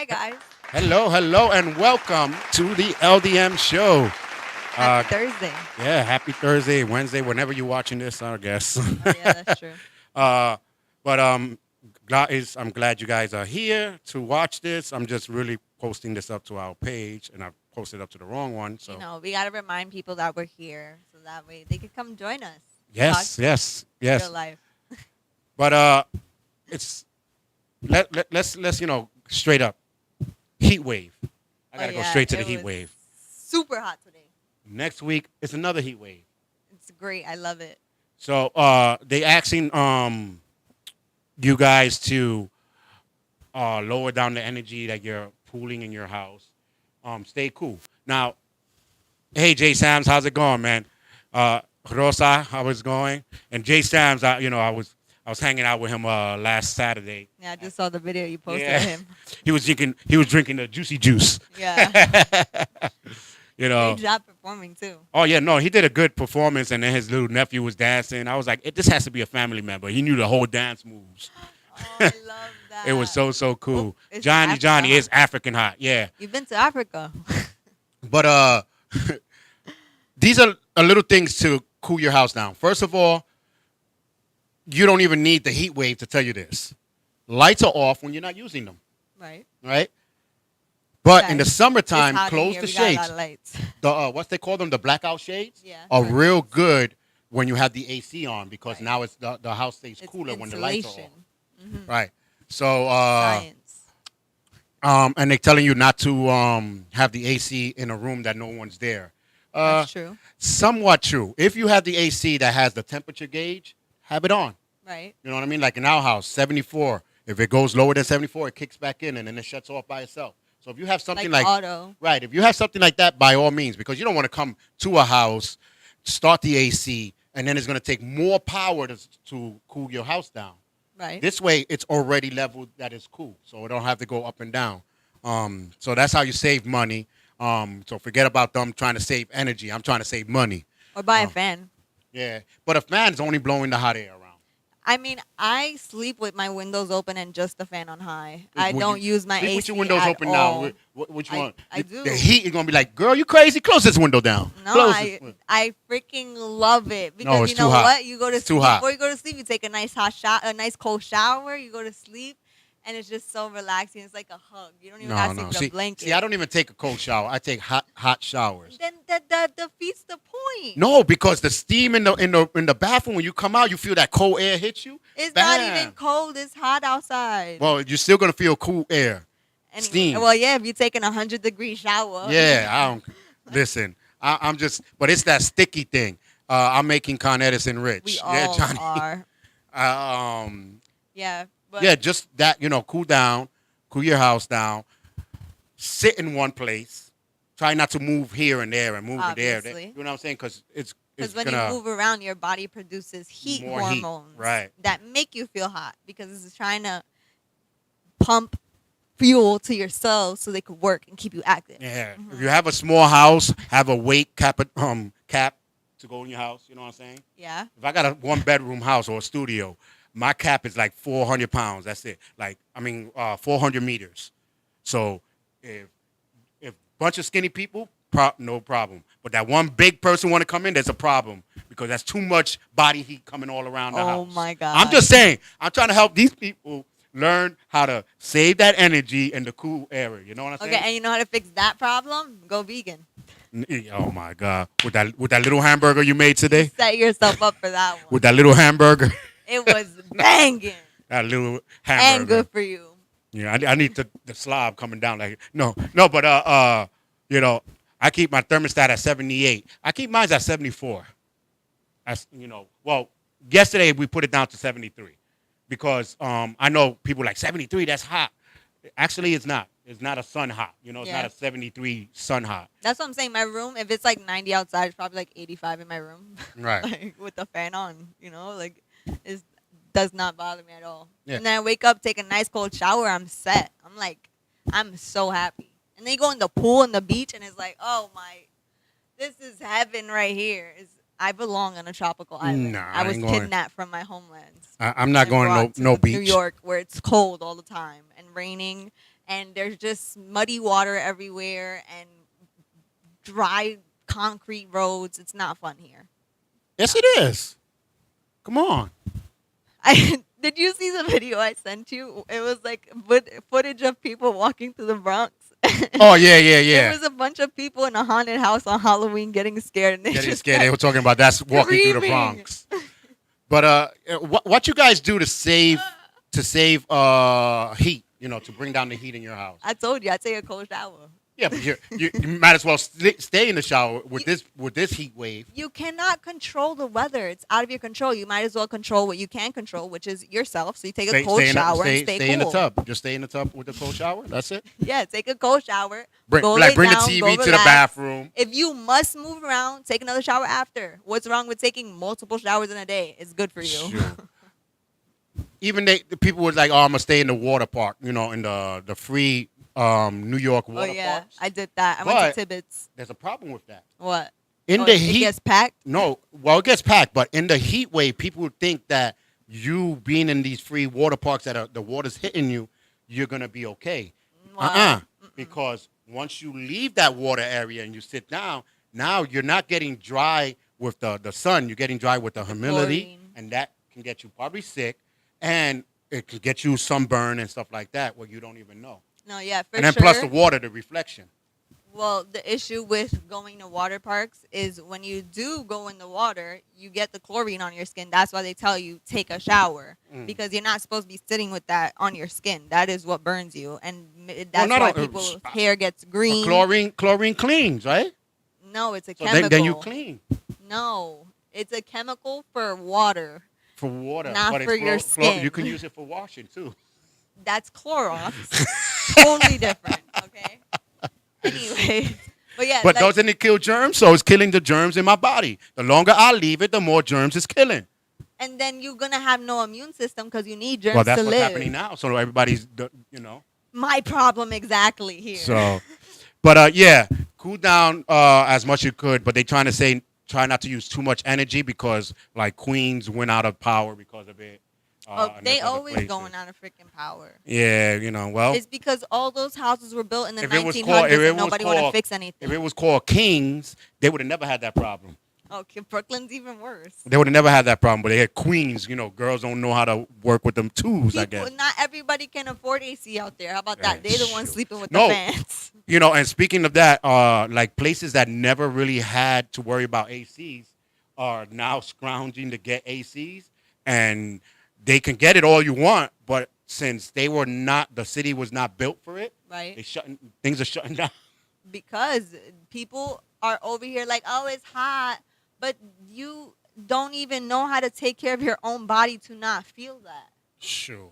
Hi, guys. Hello, and welcome to the LDM Show. Uh, Happy Thursday. yeah, happy Thursday, Wednesday, whenever you're watching this, I guess. Oh, yeah, that's true. uh, but I'm glad you guys are here to watch this. I'm just really posting this up to our page, and I posted up to the wrong one. So We got to remind people that we're here so that way they could come join us. yes, Talk yes, real yes. life. But it's let's straight up heat wave. I gotta go straight to the it heat was wave. super hot today. Next week it's another heat wave. It's great. I love it. So they asking you guys to lower down the energy that you're pooling in your house. Stay cool. Now, hey Jay Sams, how's it going, man? Rosa, how it's going? And Jay Sams, I was hanging out with him last Saturday. Yeah, I just saw the video you posted Yeah. of him. He was drinking the juicy juice. Yeah. You Great job performing, too. Oh yeah, no, he did a good performance, and then his little nephew was dancing. I was like, this has to be a family member. He knew the whole dance moves. Oh, I love that. It was so cool. It's Johnny Africa is African hot, yeah. You've been to Africa. But these are little things to cool your house down. First of all, you don't even need the heat wave to tell you this. Lights are off when you're not using them, Right. right? But Okay. in the It's summertime, hot in close here. the We got a lot shades. of lights. The what they call them, the blackout shades, Yeah. are Right. real good when you have the AC on because Right. now it's the house stays It's cooler when the lights are insulation. off. Mhm. Right. So Science. and they're telling you not to have the AC in a room that no one's there. That's true. Somewhat true. If you have the AC that has the temperature gauge, have it on. Right. You know what I mean? Like in our house, 74. If it goes lower than 74, it kicks back in and then it shuts off by itself. So if you have something like auto. right, if you have something like that, by all means, because you don't want to come to a house, start the AC, and then it's going to take more power to cool your house down. Right. This way, it's already leveled that it's cool, so it don't have to go up and down. So that's how you save money. So forget about them trying to save energy. I'm trying to save money. Or buy a fan. Yeah, but a fan's only blowing the hot air around. I mean, I sleep with my windows open and just the fan on high. I Would don't you use my sleep AC with your windows at open all. now. Which I- one? I do. The heat is gonna be like, girl, you crazy? Close this window down. No, Close I this. I freaking love it because No, it's you know too hot. what? You go to It's too sleep hot. before you go to sleep. You take a nice a nice cold shower. You go to sleep, and it's just so relaxing. It's like a hug. You don't even have to take the blanket. See, I don't even take a cold shower. I take hot showers. Then that defeats the point. No, because the steam in the bathroom when you come out, you feel that cold air hit you. It's Bam. not even cold. It's hot outside. Well, you're still gonna feel cool air. Anyway, steam. Well, yeah, if you're taking 100-degree shower. Yeah, I don't listen. I'm just, but it's that sticky thing. I'm making Con Edison rich. We Yeah, all Johnny. are. Yeah, but Yeah, just that, cool down, cool your house down, sit in one place, try not to move here and there and move there. Obviously. You know what I'm saying? Because it's when gonna you move around, your body produces heat More heat, hormones right. that make you feel hot because it's trying to pump fuel to your cells so they could work and keep you active. yeah. If you have a small house, have a weight cap to go in your house. You know what I'm saying? Yeah. If I got a 1-bedroom house or a studio, my cap is like 400 pounds. That's it. 400 meters. So if bunch of skinny people, no problem. But that one big person want to come in, there's a problem because that's too much body heat coming all around the house. Oh my God. I'm just saying. I'm trying to help these people learn how to save that energy in the cool area. You know what I'm Okay, saying? and you know how to fix that problem? Go vegan. Oh my God! With that little hamburger you made today, Set yourself up for that one. with that little hamburger, It was banging that little and hamburger. good for you. Yeah, I need the slob coming down like no, but I keep my thermostat at 78. I keep mine at 74. Well, yesterday we put it down to 73 because I know people like 73. That's hot. Actually, it's not. It's not a sun hot. It's Yeah. not a 73 sun hot. That's what I'm saying. My room, if it's like 90 outside, it's probably like 85 in my room. Right. Like with the fan on, it does not bother me at all. Yeah. And then I wake up, take a nice cold shower, I'm set. I'm so happy. And then you go in the pool and the beach, and it's like, oh my, this is heaven right here. I belong on a tropical island. Nah, I I was ain't going. kidnapped from my homeland. I'm not and going brought no to beach. New York, where it's cold all the time and raining and there's just muddy water everywhere and dry concrete roads. It's not fun here. Yes, it is. Come on. Did you see the video I sent you? It was like footage of people walking through the Bronx. Oh yeah. There was a bunch of people in a haunted house on Halloween getting scared, and they Getting just scared. They were talking about that's walking through the screaming. Bronx. But what you guys do to save heat? You know, to bring down the heat in your house. I told you, I take a cold shower. Yeah, but you might as well stay in the shower with this heat wave. You cannot control the weather. It's out of your control. You might as well control what you can control, which is yourself. So you take a cold shower and stay cool. Stay in the tub. Just stay in the tub with the cold shower. That's it. Yeah, take a cold shower. Bring down, the TV to the bathroom. If you must move around, take another shower after. What's wrong with taking multiple showers in a day? It's good for you. Sure. Even the people were like, "Oh, I'm gonna stay in the water park," you know, in the free New York water Oh yeah, parks. I did that. I went to Tibbetts. There's a problem with that. What? In the heat, it gets packed. No, well, it gets packed, but in the heat wave, people would think that you being in these free water parks that the water's hitting you, you're gonna be okay. Wow. Because once you leave that water area and you sit down, now you're not getting dry with the sun. You're getting dry with the humidity, chlorine. and that can get you probably sick, and it could get you sunburn and stuff like that where you don't even know. No, yeah, for And then sure. plus the water, the reflection. Well, the issue with going to water parks is when you do go in the water, you get the chlorine on your skin. That's why they tell you take a shower because you're not supposed to be sitting with that on your skin. That is what burns you, and that's why people's hair gets green. Chlorine cleans, right? No, it's a So chemical. then you clean. No, it's a chemical for water. For water, Not but for your skin. You can use it for washing too. That's Clorox. Totally different. Okay. Anyway, but yeah. But doesn't it kill germs? So it's killing the germs in my body. The longer I leave it, the more germs it's killing. And then you're gonna have no immune system because you need germs Well, that's to what's live. happening now. So everybody's, My problem exactly here. So, but yeah, cool down as much as you could. But they trying to say try not to use too much energy because like Queens went out of power because of it. They always going out of freaking power. Yeah, well. It's because all those houses were built in the 1900s and nobody want to fix anything. If it was called Kings, they would have never had that problem. Okay, Brooklyn's even worse. They would have never had that problem, but they had Queens. Girls don't know how to work with them tools, I guess. Not everybody can afford AC out there. How about that? They're the ones sleeping with the fans. And speaking of that, like places that never really had to worry about ACs are now scrounging to get ACs, and they can get it all you want, but since the city was not built for it, right? Things are shutting down. Because people are over here like, oh, it's hot, but you don't even know how to take care of your own body to not feel that. Sure.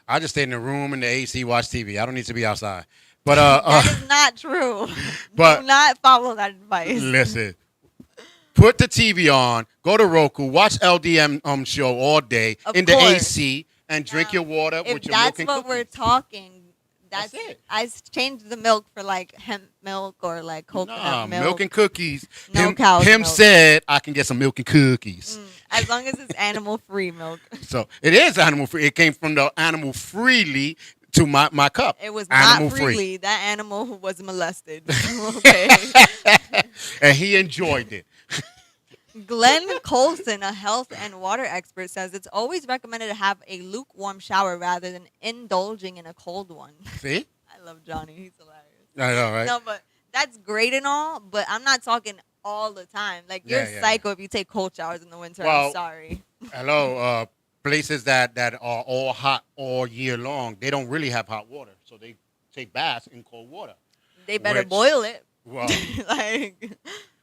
I just stay in the room in the AC, watch TV. I don't need to be outside. But that is not true. But do not follow that advice. Listen. Put the TV on, go to Roku, watch LDM Show all day Of in course. the AC, and drink your water with your milk and If that's what we're talking, that's it. I changed the milk for like hemp milk or like coconut milk. Milk and cookies. No cow's Him milk. said I can get some milk and cookies. As long as it's animal-free milk. So it is animal-free. It came from the animal freely to my cup. It was animal not freely. Free. That animal was molested. Okay. And he enjoyed it. Glenn Colson, a health and water expert, says it's always recommended to have a lukewarm shower rather than indulging in a cold one. See? I love Johnny. He's hilarious. I know, right? No, but that's great and all, but I'm not talking all the time. Like, you're psycho if you take cold showers in the winter. I'm sorry. Hello. Places that are all hot all year long, they don't really have hot water. So they take baths in cold water. They better boil it. Well, like...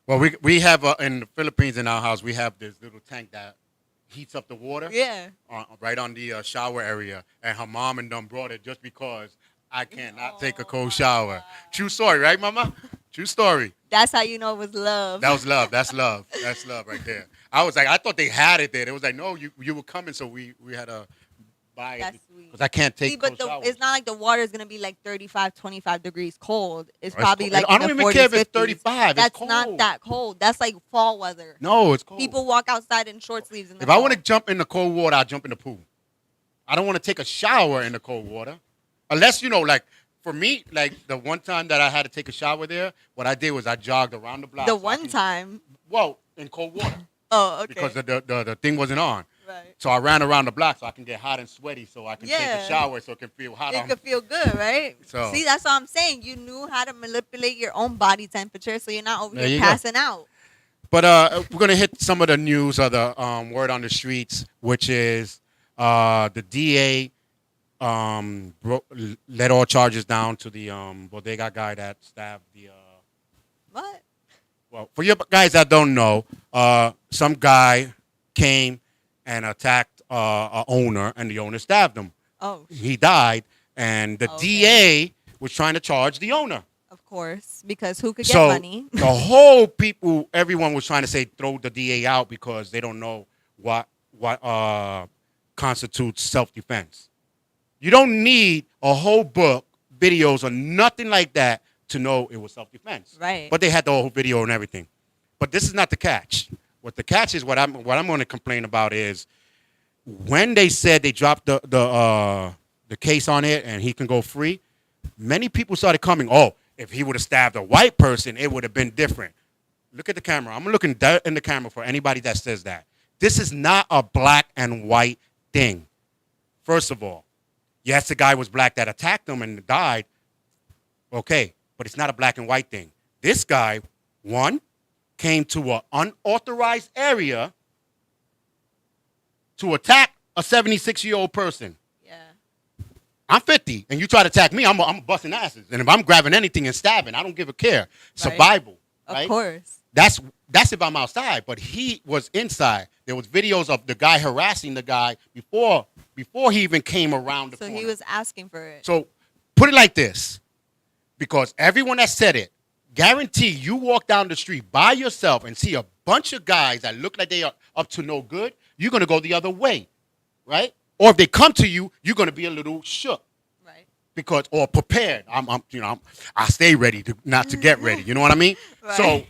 Well, we have in the Philippines in our house, we have this little tank that heats up the water. Yeah. Right on the shower area. And her mom and them brought it just because I cannot take a cold shower. True story, right, Mama? True story. That's how you know it was love. That was love. That's love. That's love right there. I was like, I thought they had it there. It was like, no, you were coming, so we had to buy That's it. sweet. Because I can't take cold but showers. It's not like the water is going to be like 35, 25 degrees cold. It's probably like I don't even care if it's 35. That's it's cold. not that cold. That's like fall weather. No, it's cold. People walk outside in short sleeves in the If fall. I want to jump in the cold water, I'll jump in the pool. I don't want to take a shower in the cold water. Unless, like for me, like the one time that I had to take a shower there, what I did was I jogged around the block. The one time. Well, in cold water. Oh, okay. Because the thing wasn't on. Right. So I ran around the block so I can get hot and sweaty so I can take Yeah. a shower so it can feel hot. It could feel good, right? So- See, that's what I'm saying. You knew how to manipulate your own body temperature so you're not over There here you go. passing out. But we're going to hit some of the news or the word on the streets, which is the DA let all charges down to the bodega guy that stabbed the... What? Well, for you guys that don't know, some guy came and attacked a owner, and the owner stabbed him. Oh, He died, and the Okay. DA was trying to charge the owner. of course. Because who could get So money? the whole people, everyone was trying to say throw the DA out because they don't know what constitutes self-defense. You don't need a whole book, videos, or nothing like that to know it was self-defense. Right. But they had the whole video and everything. But this is not the catch. What the catch is, what I'm going to complain about is when they said they dropped the case on it and he can go free. Many people started coming. Oh, if he would have stabbed a white person, it would have been different. Look at the camera. I'm looking in the camera for anybody that says that. This is not a black and white thing. First of all, yes, the guy was black that attacked him and died. Okay, but it's not a black and white thing. This guy, one, came to an unauthorized area to attack a 76-year-old person. Yeah. I'm 50, and you try to attack me, I'm busting asses. And if I'm grabbing anything and stabbing, I don't give a care. Survival, Of right? course. That's if I'm outside, but he was inside. There was videos of the guy harassing the guy before he even came around the So corner. he was asking for it. So put it like this, because everyone that said it, guarantee you walk down the street by yourself and see a bunch of guys that look like they are up to no good, you're going to go the other way, right? Or if they come to you, you're going to be a little shook. Right. Because, or prepared. I stay ready not to get ready. You know what I mean? Right. So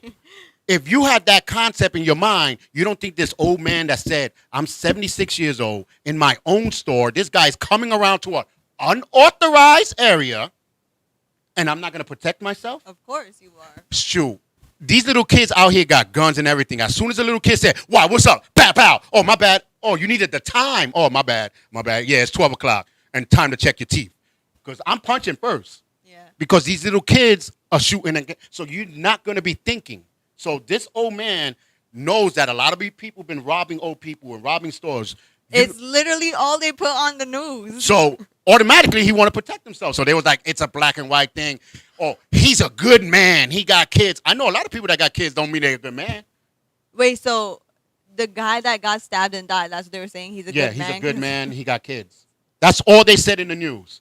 if you have that concept in your mind, you don't think this old man that said, I'm 76 years old in my own store, this guy's coming around to an unauthorized area, and I'm not going to protect myself? Of course you are. Shoot. These little kids out here got guns and everything. As soon as a little kid said, wow, what's up? Pow, pow. Oh, my bad. Oh, you needed the time. Oh, my bad. My bad. Yeah, it's 12 o'clock and time to check your teeth. Because I'm punching first. Yeah. Because these little kids are shooting. So you're not going to be thinking. So this old man knows that a lot of people have been robbing old people and robbing stores. It's literally all they put on the news. So automatically he want to protect himself. So they was like, it's a black and white thing. Oh, he's a good man. He got kids. I know a lot of people that got kids don't mean they're a good man. Wait, so the guy that got stabbed and died, that's what they were saying? He's a good man? Yeah, he's a good man. He got kids. That's all they said in the news.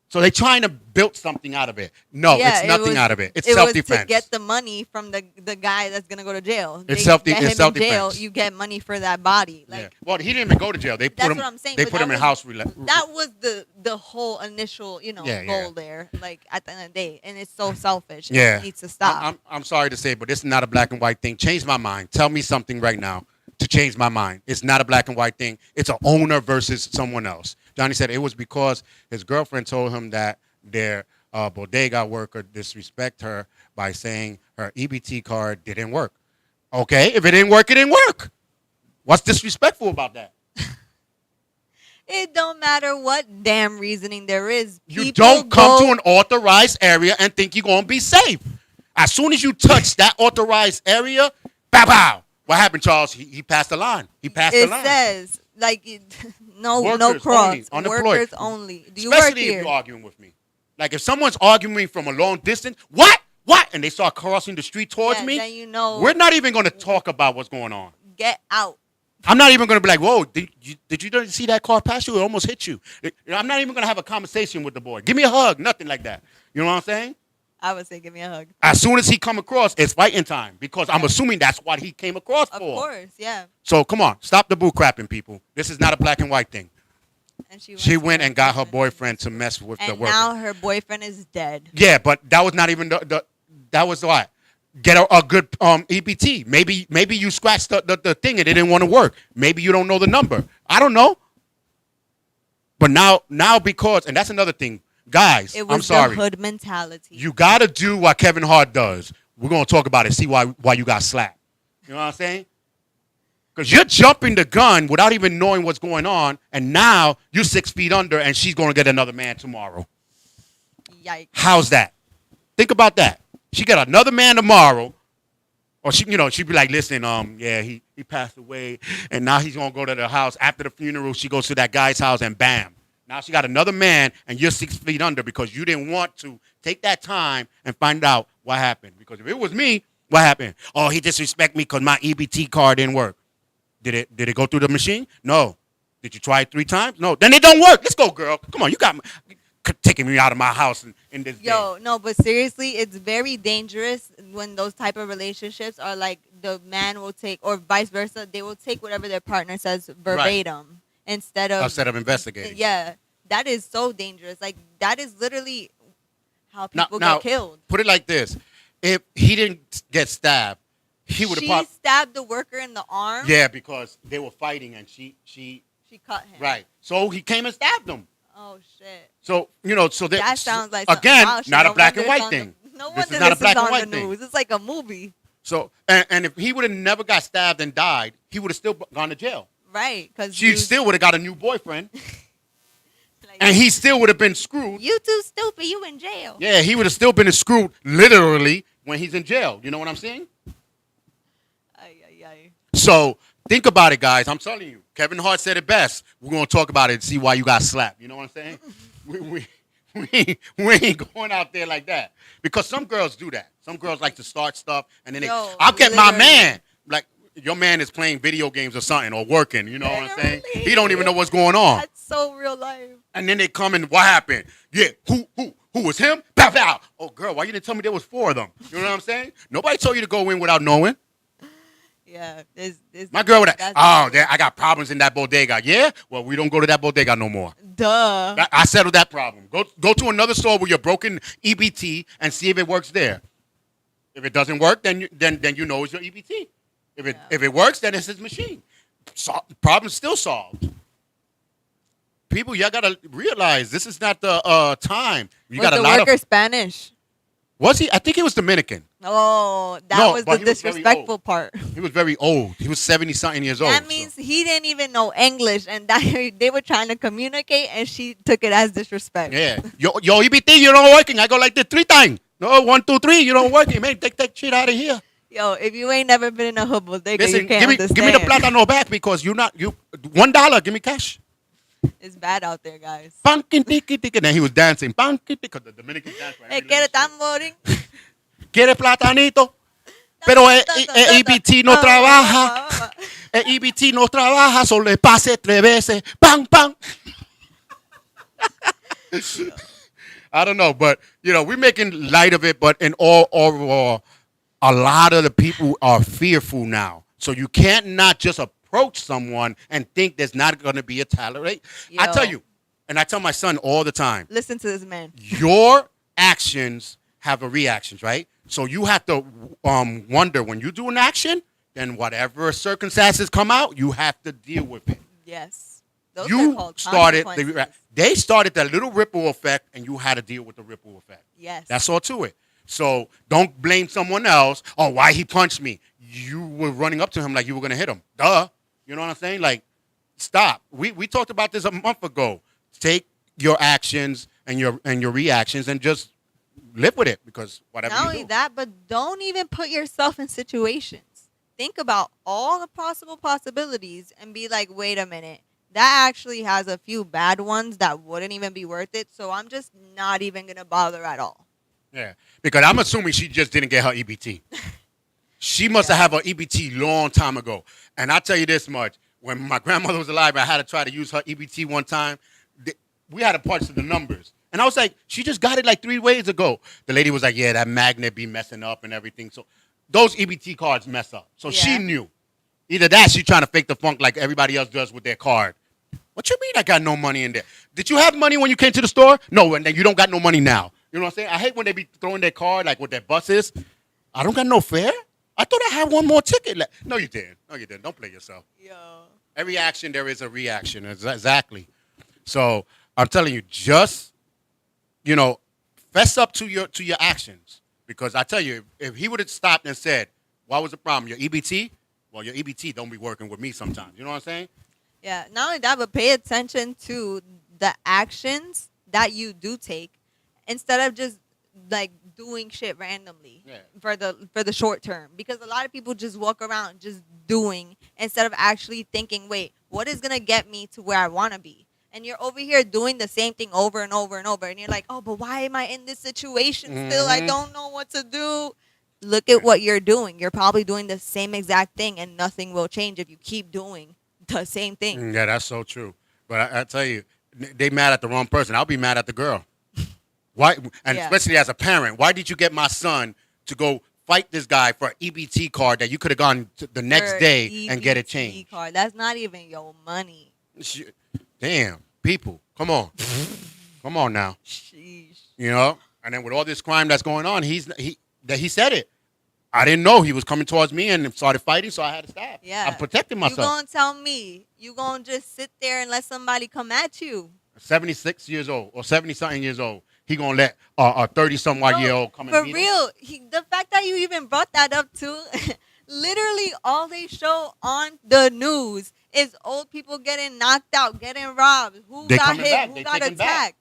So they're trying to build something out of it. No, Yeah, it's nothing out of it. It's it self-defense. was to get the money from the guy that's going to go to jail. It's get him in self-defense. jail, you get money for that body. Like, Yeah. Well, he didn't even go to jail. They put That's him. what I'm saying, They but put that him in was- house. that was the whole initial, Yeah, goal there. Like, at the end of the day. And it's so selfish. Yeah. It needs to stop. I'm sorry to say, but this is not a black and white thing. Change my mind. Tell me something right now to change my mind. It's not a black and white thing. It's an owner versus someone else. Johnny said it was because his girlfriend told him that their bodega worker disrespect her by saying her EBT card didn't work. Okay, if it didn't work, it didn't work. What's disrespectful about that? It don't matter what damn reasoning there is. You People don't come go- to an authorized area and think you're going to be safe. As soon as you touch that authorized area, bow, bow. What happened, Charles? He passed the line. He passed the It line. says, like, no Workers cross. only, unemployed. Workers only. Do you Especially work if here? you're arguing with me. Like if someone's arguing from a long distance, what? And they start crossing the street towards Yeah, me, then you know. we're not even going to talk about what's going on. Get out. I'm not even going to be like, whoa, did you see that car pass you? It almost hit you. I'm not even going to have a conversation with the boy. Give me a hug. Nothing like that. You know what I'm saying? I would say give me a hug. As soon as he come across, it's fighting time because I'm assuming that's what he came across Of for. course, yeah. So come on, stop the boo crapping, people. This is not a black and white thing. And She went and got her boyfriend to mess with the And worker. now her boyfriend is dead. Yeah, but that was not even that was what? Get a good EBT. Maybe you scratched the thing and it didn't want to work. Maybe you don't know the number. I don't know. But now because, and that's another thing, Guys, It I'm was sorry. the hood mentality. You got to do what Kevin Hart does. We're going to talk about it, see why you got slapped. You know what I'm saying? Because you're jumping the gun without even knowing what's going on, and now you're 6 feet under, and she's going to get another man tomorrow. Yikes. How's that? Think about that. She got another man tomorrow, or she'd be like, listen, yeah, he passed away, and now he's going to go to the house. After the funeral, she goes to that guy's house, and bam. Now she got another man, and you're 6 feet under because you didn't want to take that time and find out what happened. Because if it was me, what happened? Oh, he disrespected me because my EBT card didn't work. Did it go through the machine? No. Did you try it 3 times? No. Then it don't work. Let's go, girl. Come on, you got me taking me out of my house in this day. No, but seriously, it's very dangerous when those type of relationships are like the man will take, or vice versa, they will take whatever their partner says verbatim instead of investigating. Yeah, that is so dangerous. Like, that is literally how people get killed. Put it like this. If he didn't get stabbed, he would have stabbed the worker in the arm. Yeah, because they were fighting and she cut him. Right. So he came and stabbed him. Oh shit. So, so that sounds like again, else. not a black and white thing. No this wonder is not this a black is and on white the news. thing. It's like a movie. So and if he would have never got stabbed and died, he would have still gone to jail. Right, because she still would have got a new boyfriend. And he still would have been screwed. You too stupid. You in jail. Yeah, he would have still been screwed literally when he's in jail. You know what I'm saying? So think about it, guys. I'm telling you. Kevin Hart said it best. We're going to talk about it and see why you got slapped. You know what I'm saying? we ain't going out there like that. Because some girls do that. Some girls like to start stuff and then I'll get my man. Like, your man is playing video games or something or working. You know what I'm saying? He don't even know what's going on. That's so real life. And then they come and what happened? Yeah, who was him? Pow, pow. Oh, girl, why you didn't tell me there was 4 of them? You know what I'm saying? Nobody told you to go in without knowing. Yeah. My girl would have, I got problems in that bodega. Yeah? Well, we don't go to that bodega no more. Duh. I settled that problem. Go to another store with your broken EBT and see if it works there. If it doesn't work, then you know it's your EBT. If it works, then it's his machine. Problem still solved. People, y'all gotta realize this is not the time. You got a lot of Spanish. Was he? I think he was Dominican. Oh, that was the disrespectful part. He was very old. He was 70-something years old. That means he didn't even know English, and that they were trying to communicate, and she took it as disrespect. Yeah. Yo, EBT, you're not working. I go like this 3 times. No, 1, 2, 3, you don't working. Man, take that shit out of here. Yo, if you ain't never been in a hood bodega, you can't understand. Give me the plátano back because $1, give me cash. It's bad out there, guys. Punkin tiki tiki. Then he was dancing. Punkin tiki. The Dominican dance. ¿Quiere tamborín? ¿Quiere platanito? Pero EBT no trabaja. EBT no trabaja. Solo le pase 3 veces. Bang, bang. I don't know, but, we're making light of it. But in overall, a lot of the people are fearful now. So you can't not just approach someone and think there's not going to be a tolerate. I tell you, and I tell my son all the time. Listen to this man. Your actions have a reactions, right? So you have to wonder when you do an action, then whatever circumstances come out, you have to deal with it. Yes. Those you are called started they started that little ripple effect, and you had to deal with the ripple effect. Yes. That's all to it. So don't blame someone else. Oh, why he punched me? You were running up to him like you were going to hit him. Duh. You know what I'm saying? Like, stop. We talked about this a month ago. Take your actions and your reactions and just live with it because whatever you do. Not only that, but don't even put yourself in situations. Think about all the possible possibilities and be like, wait a minute. That actually has a few bad ones that wouldn't even be worth it. So I'm just not even going to bother at all. Yeah, because I'm assuming she just didn't get her EBT. She must have had her EBT long time ago. And I tell you this much. When my grandmother was alive, I had to try to use her EBT one time. We had to punch the numbers. And I was like, she just got it like 3 days ago. The lady was like, yeah, that magnet be messing up and everything. So those EBT cards mess up. So she knew. Either that, she trying to fake the funk like everybody else does with their card. What you mean I got no money in there? Did you have money when you came to the store? No, and then you don't got no money now. You know what I'm saying? I hate when they be throwing their card like with their buses. I don't got no fare. I thought I had one more ticket left. No, you didn't. No, you didn't. Don't play yourself. Yo. Every action, there is a reaction. Exactly. So I'm telling you, just, fess up to your actions. Because I tell you, if he would have stopped and said, "What was the problem? Your EBT? Well, your EBT don't be working with me sometimes." You know what I'm saying? Yeah, not only that, but pay attention to the actions that you do take instead of just like doing shit randomly for the short term. Because a lot of people just walk around just doing instead of actually thinking, wait, what is gonna get me to where I wanna be? And you're over here doing the same thing over and over and over, and you're like, oh, but why am I in this situation still? I don't know what to do. Look at what you're doing. You're probably doing the same exact thing, and nothing will change if you keep doing the same thing. Yeah, that's so true. But I tell you, they mad at the wrong person. I'll be mad at the girl. Why? And especially as a parent, why did you get my son to go fight this guy for an EBT card that you could have gone to the next day and get it changed? Card. That's not even your money. Damn, people, come on, come on now. Sheesh. And then with all this crime that's going on, he said it. I didn't know he was coming towards me and started fighting, so I had to stop. Yeah, I'm protecting myself. You gonna tell me you gonna just sit there and let somebody come at you? 76 years old or 70-something years old. He gonna let a 30-some-odd-year-old come and for beat real. The fact that you even brought that up too, literally all they show on the news is old people getting knocked out, getting robbed, who got hit, who got attacked.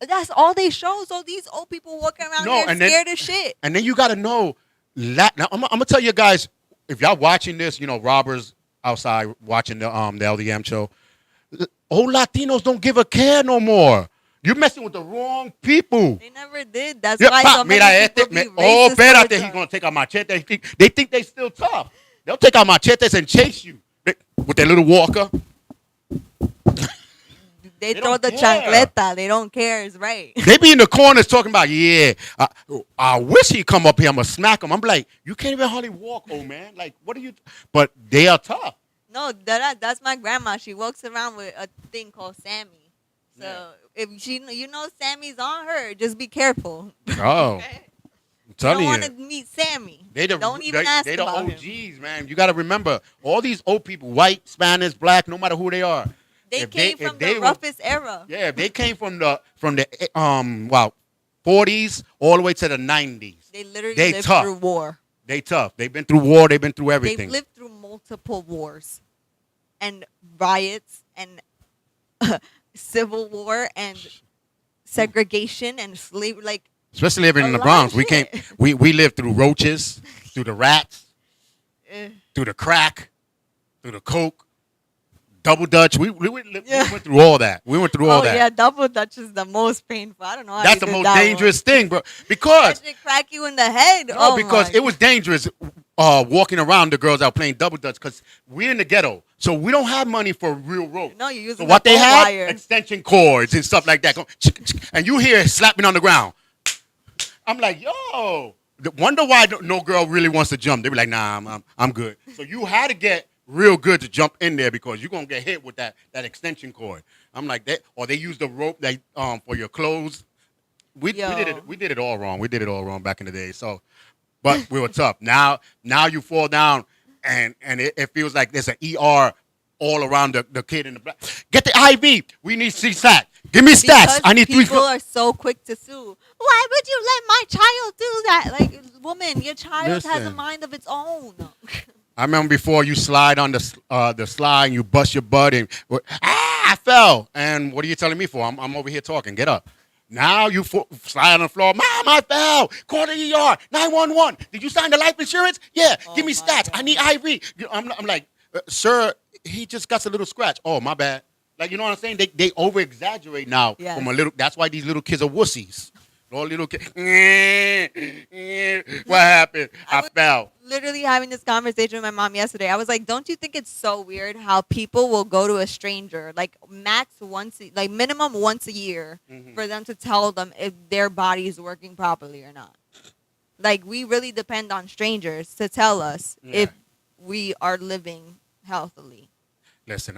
That's all they show. So these old people walking around here scared as shit. And then you gotta know. Now I'm gonna tell you guys, if y'all watching this, robbers outside watching the LDM show. Old Latinos don't give a care no more. You're messing with the wrong people. They never did. That's why so many people be racist. Espérate, he's gonna take out machetes. They think they still tough. They'll take out machetes and chase you with their little walker. They throw the chancleta. They don't care. It's right. They be in the corners talking about, I wish he'd come up here. I'm going to smack him. I'm like, you can't even hardly walk, old man. Like, what are you? But they are tough. No, that's my grandma. She walks around with a thing called Sammy. So if Sammy's on her, just be careful. Oh. Okay? I'm telling you. Don't want to meet Sammy. Don't even ask they about the OGs, him. man. You got to remember, all these old people, white, Spanish, black, no matter who they are. They came from the roughest era. Yeah, if they came from the 40s all the way to the 90s. They literally lived through war. They tough. They've been through war. They've been through everything. They've lived through multiple wars and riots and civil war and segregation and slavery. Like, especially living in the Bronx. We lived through roaches, through the rats, through the crack, through the coke. Double Dutch. We went through all that. We went through all that. Oh, yeah. Double Dutch is the most painful. I don't know how that's the most dangerous thing, bro. Because that shit crack you in the head. No, because it was dangerous walking around the girls out playing Double Dutch because we're in the ghetto. So we don't have money for real rope. No, you're using what they had? Wire. Extension cords and stuff like that. And you hear it slapping on the ground. I'm like, yo. Wonder why no girl really wants to jump. They be like, nah, I'm good. So you had to get real good to jump in there because you're gonna get hit with that extension cord. I'm like that, or they use the rope that for your clothes. We did it all wrong. We did it all wrong back in the day. So, but we were tough. Now you fall down and it feels like there's an ER all around the kid in the black. Get the IV. We need CSAT. Give me stats. I need 3. People are so quick to sue. Why would you let my child do that? Like, woman, your child has a mind of its own. I remember before you slide on the slide and you bust your butt and I fell. And what are you telling me for? I'm over here talking. Get up. Now you slide on the floor. Mom, I fell. Call the ER. 911. Did you sign the life insurance? Yeah. Give me stats. God. I need IV. I'm like, sir, he just got a little scratch. Oh, my bad. Like, you know what I'm saying? They over exaggerate now from a little. That's why these little kids are wussies. All little kids. What happened? I fell. Literally having this conversation with my mom yesterday. I was like, don't you think it's so weird how people will go to a stranger like minimum once a year for them to tell them if their body is working properly or not? Like, we really depend on strangers to tell us if we are living healthily. Listen,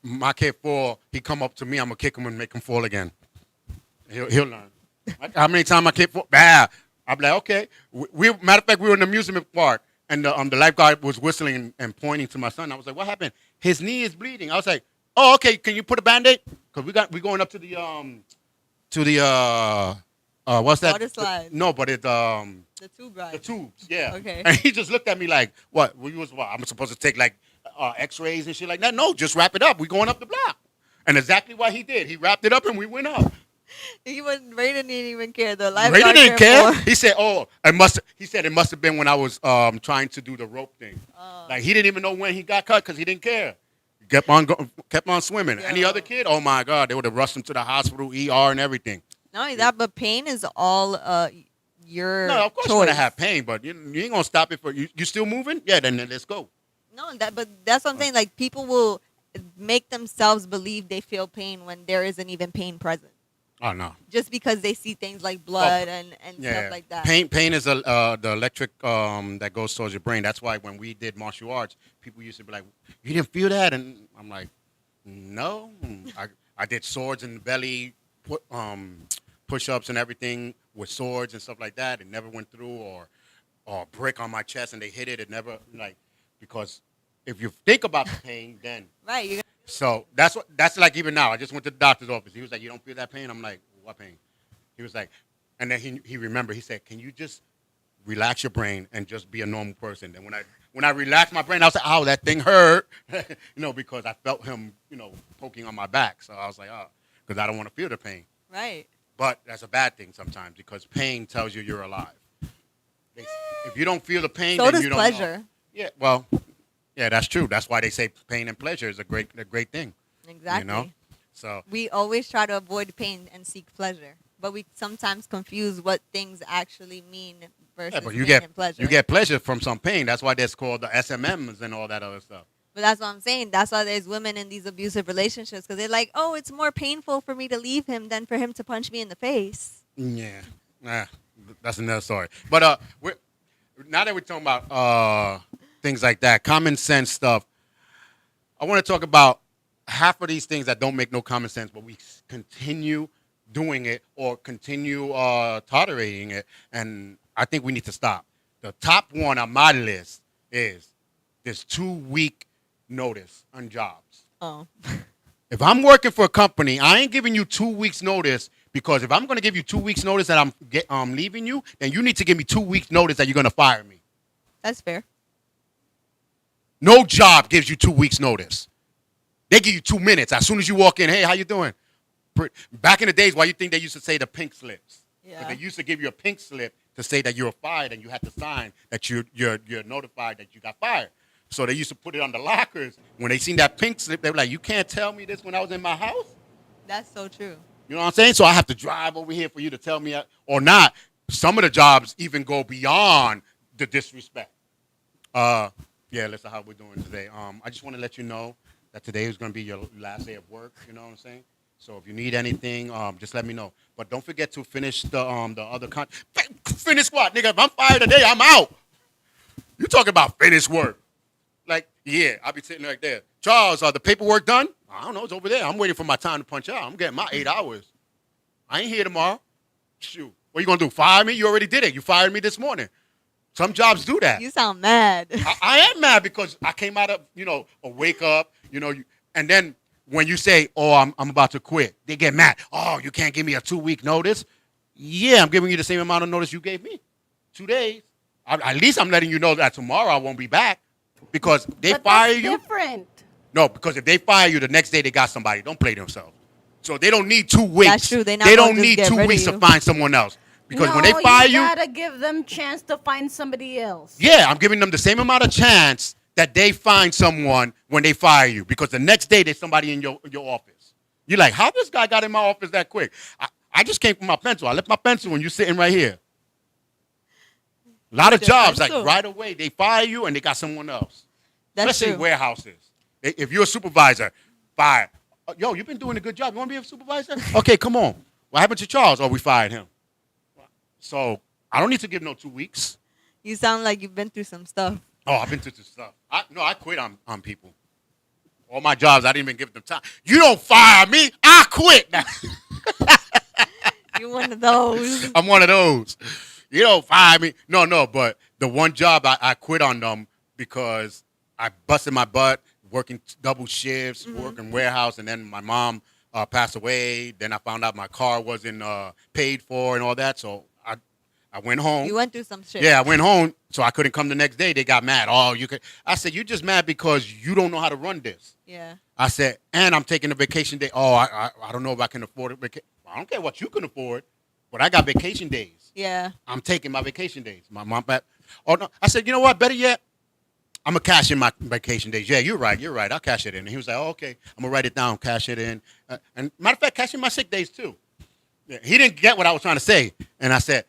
my kid fall, he come up to me, I'm gonna kick him and make him fall again. He'll learn. How many times my kid fall? I'm like, okay. Matter of fact, we were in the amusement park, and the lifeguard was whistling and pointing to my son. I was like, what happened? His knee is bleeding. I was like, oh, okay. Can you put a Band-Aid? Because we're going up to the to the what's that? Water slide. No, but The tube ride. the tubes. Yeah. Okay. And he just looked at me like, what? We was what? I'm supposed to take like X-rays and shit like that? No, just wrap it up. We going up the block. And exactly what he did. He wrapped it up and we went up. Raiden didn't even care. The Ray lifeguard didn't cared care. more. He said, "Oh, it must." He said it must have been when I was trying to do the rope thing. Like he didn't even know when he got cut because he didn't care. He kept on swimming. Yeah. Any other kid? Oh my God, they would have rushed him to the hospital, ER, and everything. Not only that, but pain is all your No, of course choice. you're gonna have pain, but you ain't gonna stop it for you. You still moving? Yeah, then let's go. No, but that's what I'm saying. Like people will make themselves believe they feel pain when there isn't even pain present, Oh no. just because they see things like blood and stuff like that. Pain is the electric that goes towards your brain. That's why when we did martial arts, people used to be like, "You didn't feel that?" And I'm like, "No, I did swords in the belly, push-ups and everything with swords and stuff like that. It never went through, or a brick on my chest and they hit it. It never because if you think about the pain, then Right. so that's like even now. I just went to the doctor's office. He was like, "You don't feel that pain?" I'm like, "What pain?" He was like, and then he remembered. He said, "Can you just relax your brain and just be a normal person?" And when I relaxed my brain, I was like, "Oh, that thing hurt," because I felt him, poking on my back. So I was like, "Oh," because I don't want to feel the pain. Right. But that's a bad thing sometimes because pain tells you you're alive. If you don't feel the pain, So then does you don't pleasure. know. Yeah, well, yeah, that's true. That's why they say pain and pleasure is a great thing. Exactly. So We always try to avoid pain and seek pleasure, but we sometimes confuse what things actually mean versus but you pain and pleasure. you get pleasure from some pain. That's why that's called the SMMs and all that other stuff. But that's what I'm saying. That's why there's women in these abusive relationships because they're like, oh, it's more painful for me to leave him than for him to punch me in the face. Yeah, that's another story. But now that we're talking about things like that, common sense stuff, I want to talk about half of these things that don't make no common sense, but we continue doing it or continue tolerating it, and I think we need to stop. The top one on my list is this 2-week notice on jobs. Oh. If I'm working for a company, I ain't giving you 2 weeks notice because if I'm going to give you 2 weeks notice that I'm leaving you, then you need to give me 2 weeks notice that you're going to fire me. That's fair. No job gives you 2 weeks notice. They give you 2 minutes. As soon as you walk in, hey, how you doing? Back in the days, why you think they used to say the pink slips? Yeah. But they used to give you a pink slip to say that you're fired and you had to sign that you're notified that you got fired. So they used to put it on the lockers. When they seen that pink slip, they were like, you can't tell me this when I was in my house? That's so true. You know what I'm saying? So I have to drive over here for you to tell me or not. Some of the jobs even go beyond the disrespect. Yeah, that's how we're doing today. I just want to let you know that today is going to be your last day of work. You know what I'm saying? So if you need anything, just let me know. But don't forget to finish the other finish what, nigga? If I'm fired today, I'm out. You talking about finish work? Like, yeah, I'll be sitting right there. Charles, the paperwork done? I don't know. It's over there. I'm waiting for my time to punch out. I'm getting my 8 hours. I ain't here tomorrow. Shoot. What are you going to do? Fire me? You already did it. You fired me this morning. Some jobs do that. You sound mad. I am mad because I came out of, a wake up, and then when you say, oh, I'm about to quit, they get mad. Oh, you can't give me a 2-week notice? Yeah, I'm giving you the same amount of notice you gave me. 2 days. At least I'm letting you know that tomorrow I won't be back because they fire you. Different. No, because if they fire you, the next day they got somebody. Don't play themselves. So they don't need 2 weeks. That's true. They don't need 2 weeks to find someone else. Because when they fire you, gotta give them chance to find somebody else. yeah, I'm giving them the same amount of chance that they find someone when they fire you. Because the next day there's somebody in your office. You're like, how this guy got in my office that quick? I just came for my pencil. I left my pencil and you're sitting right here. A lot of jobs, like right away, they fire you and they got someone else. That's Especially true. warehouses. If you're a supervisor, fire. Yo, you've been doing a good job. You want to be a supervisor? Okay, come on. What happened to Charles? Oh, we fired him. So I don't need to give no 2 weeks. You sound like you've been through some stuff. Oh, I've been through some stuff. I quit on people. All my jobs, I didn't even give them time. You don't fire me, I quit. You're one of those. I'm one of those. You don't fire me. No, but the one job I quit on them because I busted my butt working double shifts, working warehouse, and then my mom passed away. Then I found out my car wasn't paid for and all that. So I went home. You went through some shit. Yeah, I went home, so I couldn't come the next day. They got mad. Oh, you could. I said, you just mad because you don't know how to run this. Yeah. I said, and I'm taking a vacation day. Oh, I don't know if I can afford it. I don't care what you can afford, but I got vacation days. Yeah. I'm taking my vacation days. My mom, oh no. I said, you know what? Better yet, I'm gonna cash in my vacation days. Yeah, you're right. I'll cash it in. And he was like, oh, okay. I'm gonna write it down, cash it in. And matter of fact, cash in my sick days too. Yeah, he didn't get what I was trying to say, and I said,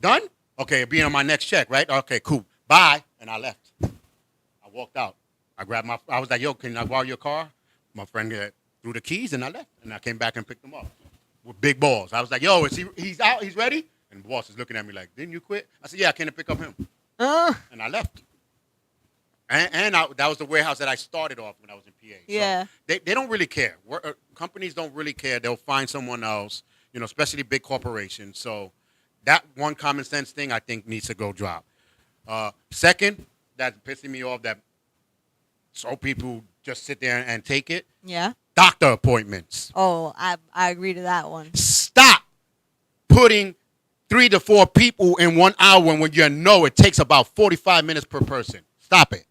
done. Okay, being on my next check, right? Okay, cool. Bye. And I left. I walked out. I was like, yo, can I borrow your car? My friend threw the keys and I left. And I came back and picked him up with big balls. I was like, yo, he's out? He's ready? And the boss is looking at me like, didn't you quit? I said, yeah, I came to pick up him. And I left. And that was the warehouse that I started off when I was in PA. Yeah. So they don't really care. Companies don't really care. They'll find someone else, especially big corporations. So that one common sense thing I think needs to go drop. Second, that's pissing me off that so people just sit there and take it. Yeah. Doctor appointments. Oh, I agree to that one. Stop putting 3 to 4 people in 1 hour when it takes about 45 minutes per person. Stop it.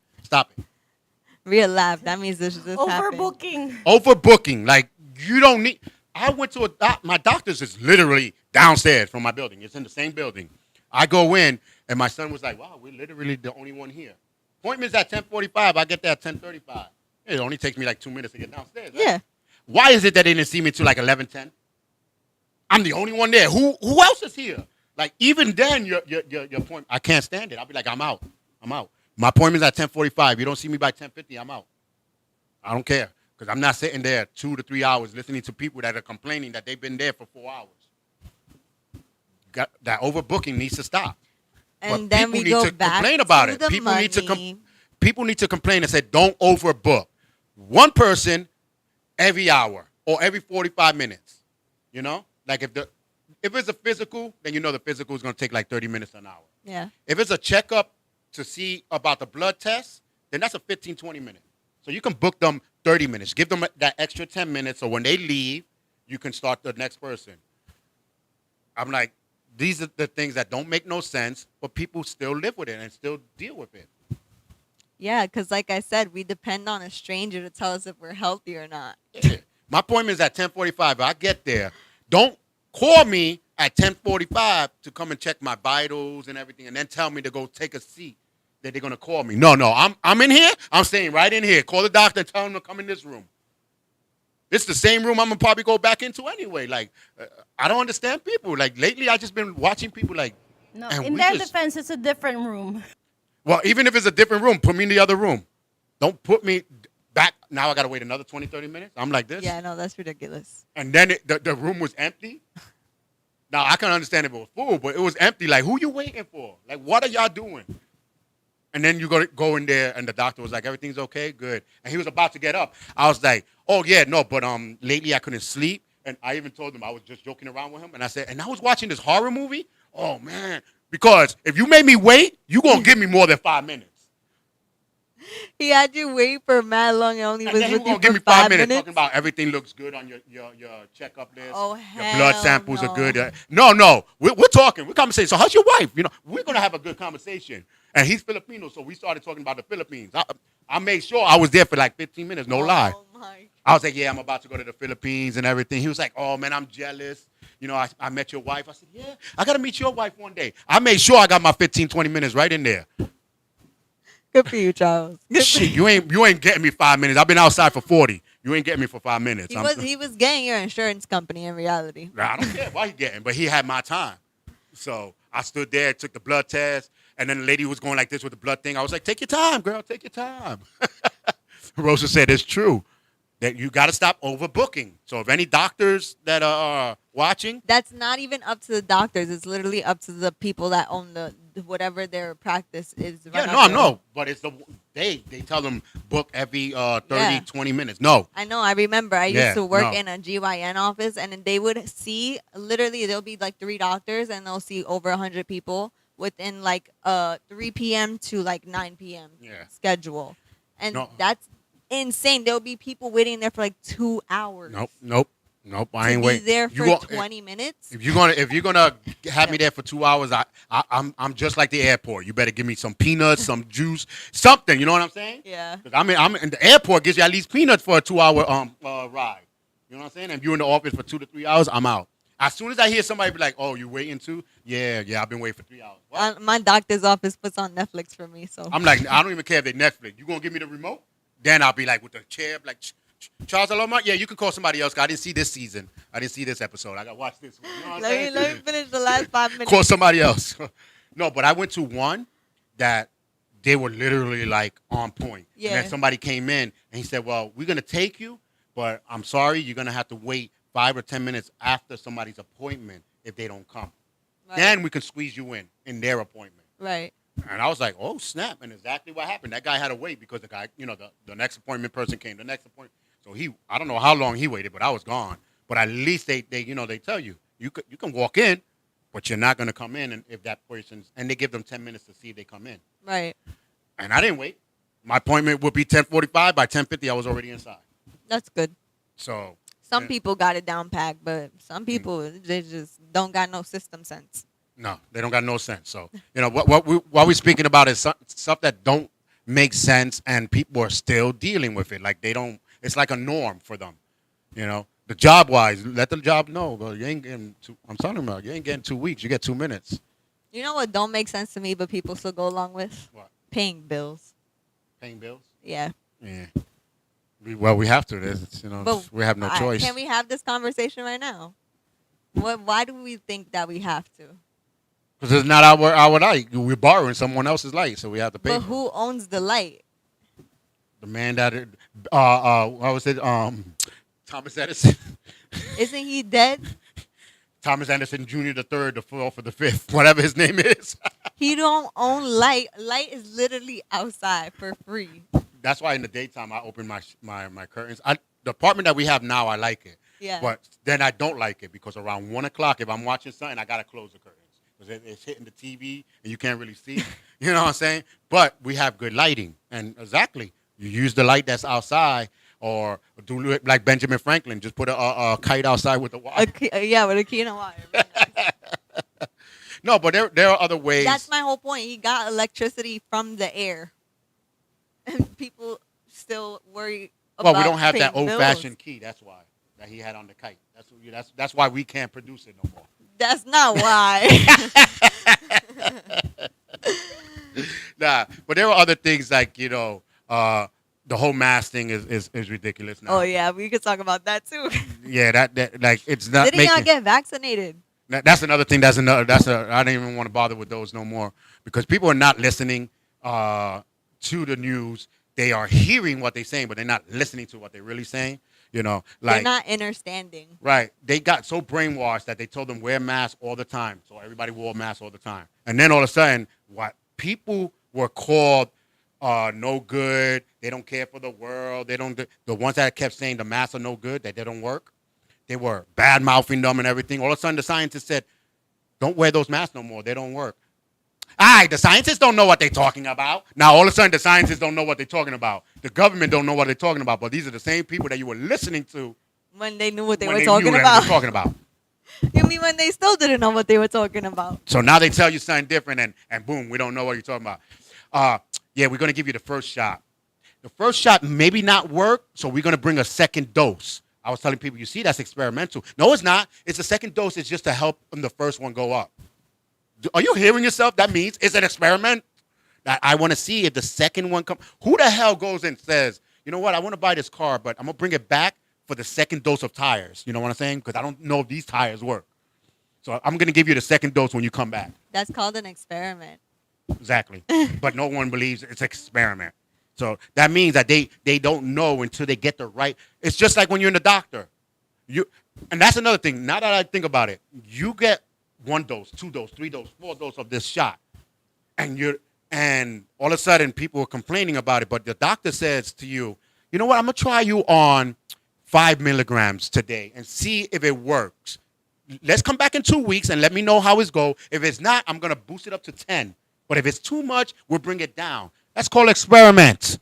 Real laugh. That means this happened. Overbooking. Like, you don't need. I went to my doctor's is literally downstairs from my building. It's in the same building. I go in, and my son was like, wow, we're literally the only one here. Appointment's at 10:45. I get there at 10:35. It only takes me like 2 minutes to get downstairs. Right? Yeah. Why is it that they didn't see me till like 11:10? I'm the only one there. Who else is here? Like, even then, your appointment, I can't stand it. I'll be like, I'm out. My appointment's at 10:45. You don't see me by 10:50, I'm out. I don't care. Because I'm not sitting there 2 to 3 hours listening to people that are complaining that they've been there for 4 hours. That overbooking needs to stop. And but then we people go need to back complain about to it. the People money. People need to complain and say, don't overbook. One person every hour or every 45 minutes. Like if it's a physical, then the physical is going to take like 30 minutes to an hour. Yeah. If it's a checkup to see about the blood test, then that's a 15, 20 minutes. So you can book them 30 minutes. Give them that extra 10 minutes so when they leave, you can start the next person. I'm like, these are the things that don't make no sense, but people still live with it and still deal with it. Yeah, because like I said, we depend on a stranger to tell us if we're healthy or not. Yeah. My appointment is at 10:45. I get there. Don't call me at 10:45 to come and check my vitals and everything and then tell me to go take a seat that they're going to call me. No, I'm in here. I'm staying right in here. Call the doctor and tell him to come in this room. It's the same room I'm going to probably go back into anyway. Like, I don't understand people. Like, lately I just been watching people like. No, in their defense, it's a different room. Well, even if it's a different room, put me in the other room. Don't put me back. Now I got to wait another 20, 30 minutes. I'm like this. Yeah, no, that's ridiculous. And then the room was empty. Now, I can understand if it was full, but it was empty. Like, who you waiting for? Like, what are y'all doing? And then you go in there, and the doctor was like, everything's okay? Good. And he was about to get up. I was like, oh, yeah, no, but lately I couldn't sleep. And I even told him I was just joking around with him. And I said, and I was watching this horror movie? Oh, man. Because if you made me wait, you going to give me more than 5 minutes. He had you wait for mad long and only And was then with he you gonna give for me 5 5 minutes minutes? talking about everything looks good on your checkup list. Oh, your blood hell samples no. are good. No, we're talking. We're conversating. So how's your wife? We're gonna have a good conversation. And he's Filipino, so we started talking about the Philippines. I made sure I was there for like 15 minutes. No lie. Oh my. I was like, yeah, I'm about to go to the Philippines and everything. He was like, oh man, I'm jealous. I met your wife. I said, yeah, I gotta meet your wife one day. I made sure I got my 15, 20 minutes right in there. Good for you, Charles. Good for Shit, you ain't getting me 5 minutes. I've been outside for 40. You ain't getting me for 5 minutes. He was getting your insurance company in reality. I don't care what he getting, but he had my time. So I stood there, took the blood test, and then the lady was going like this with the blood thing. I was like, take your time, girl, take your time. Rosa said it's true that you got to stop overbooking. So if any doctors that are watching. That's not even up to the doctors. It's literally up to the people that own the whatever their practice is. Yeah, no, I know. But it's they tell them book every 30, 20 minutes. No. I know. I remember. I used to work no. in a GYN office, and they would see, literally, there'll be like 3 doctors, and they'll see over 100 people within like 3 p.m. to like 9 p.m. schedule. And that's insane. There'll be people waiting there for like 2 hours. Nope. Nope, I to ain't be waiting. there for 20 minutes. If you're gonna have me there for 2 hours, I'm just like the airport. You better give me some peanuts, some juice, something. You know what I'm saying? Yeah. 'Cause I'm in the airport gives you at least peanuts for a 2 hour ride. You know what I'm saying? If you're in the office for 2 to 3 hours, I'm out. As soon as I hear somebody be like, "Oh, you waiting too?" Yeah, I've been waiting for 3 hours. My doctor's office puts on Netflix for me, so I'm like, I don't even care if they Netflix. You gonna give me the remote? Then I'll be like with the chair, like Charles Alomar. Yeah, you can call somebody else. I didn't see this season. I didn't see this episode. I got to watch this one. You know what I'm saying? let me finish the last 5 minutes. Call somebody else. No, but I went to one that they were literally like on point. Yeah. And then somebody came in and he said, "Well, we're gonna take you, but I'm sorry, you're gonna have to wait 5 or 10 minutes after somebody's appointment if they don't come. Right. Then we can squeeze you in their appointment." Right. And I was like, "Oh snap!" And exactly what happened. That guy had to wait because the guy, the next appointment person came. The next appointment, so I don't know how long he waited, but I was gone. But at least they tell you can walk in, but you're not gonna come in, and if that person's, and they give them 10 minutes to see if they come in. Right. And I didn't wait. My appointment would be 10:45. By 10:50, I was already inside. That's good. So some people got it down packed, but some people they just don't got no system sense. No, they don't got no sense. So what we're speaking about is stuff that don't make sense, and people are still dealing with it. Like they don't. It's like a norm for them. The job wise, let the job know. But you ain't getting. I'm talking about you ain't getting 2 weeks. You get 2 minutes. You know what don't make sense to me, but people still go along with? What? Paying bills. Paying bills? Yeah. Yeah. We have to. But we have no choice. Can we have this conversation right now? Why do we think that we have to? Because it's not our light. We're borrowing someone else's light, so we have to pay. But who owns the light? The man that what was it? Thomas Edison. Isn't he dead? Thomas Edison Jr. the third, the fourth, or the fifth, whatever his name is. He don't own light. Light is literally outside for free. That's why in the daytime I open my curtains. The apartment that we have now, I like it. Yeah. But then I don't like it because around 1 o'clock, if I'm watching something, I gotta close the curtains because it's hitting the TV and you can't really see. You know what I'm saying? But we have good lighting, and exactly, you use the light that's outside, or do it like Benjamin Franklin, just put a kite outside with the wire. Yeah, with a key and a wire. Nice. No, but there are other ways. That's my whole point. He got electricity from the air, and people still worry about. Well, we don't have that bills. old-fashioned key. That's why that he had on the kite. That's why we can't produce it no more. That's not why. Nah, but there are other things like the whole mask thing is ridiculous now. Oh yeah, we could talk about that too. Yeah, that like it's not. Did he not get vaccinated? That's another thing. I don't even want to bother with those no more because people are not listening to the news. They are hearing what they're saying, but they're not listening to what they're really saying. Like they're not understanding. Right. They got so brainwashed that they told them wear masks all the time. So everybody wore masks all the time. And then all of a sudden, what people were called no good. They don't care for the world. The ones that kept saying the masks are no good, that they don't work. They were bad mouthing them and everything. All of a sudden, the scientists said, "Don't wear those masks no more. They don't work." The scientists don't know what they're talking about. Now, all of a sudden, the scientists don't know what they're talking about. The government don't know what they're talking about. But these are the same people that you were listening to when they knew what they were talking about. You mean when they still didn't know what they were talking about? So now they tell you something different, and boom, we don't know what you're talking about. Yeah, we're going to give you the first shot. The first shot maybe not work, so we're going to bring a second dose. I was telling people, you see, that's experimental. No, it's not. It's a second dose. It's just to help the first one go up. Are you hearing yourself? That means it's an experiment. I want to see if the second one comes. Who the hell goes and says, you know what, I want to buy this car, but I'm going to bring it back for the second dose of tires. You know what I'm saying? Because I don't know if these tires work. So I'm going to give you the second dose when you come back. That's called an experiment. Exactly. But no one believes it's an experiment. So that means that they don't know until they get the right. It's just like when you're in the doctor. And that's another thing. Now that I think about it, you get 1 dose, 2 dose, 3 dose, 4 dose of this shot. And all of a sudden people are complaining about it. But the doctor says to you, you know what, I'm going to try you on 5 milligrams today and see if it works. Let's come back in 2 weeks and let me know how it's go. If it's not, I'm going to boost it up to 10. But if it's too much, we'll bring it down. That's called experiment.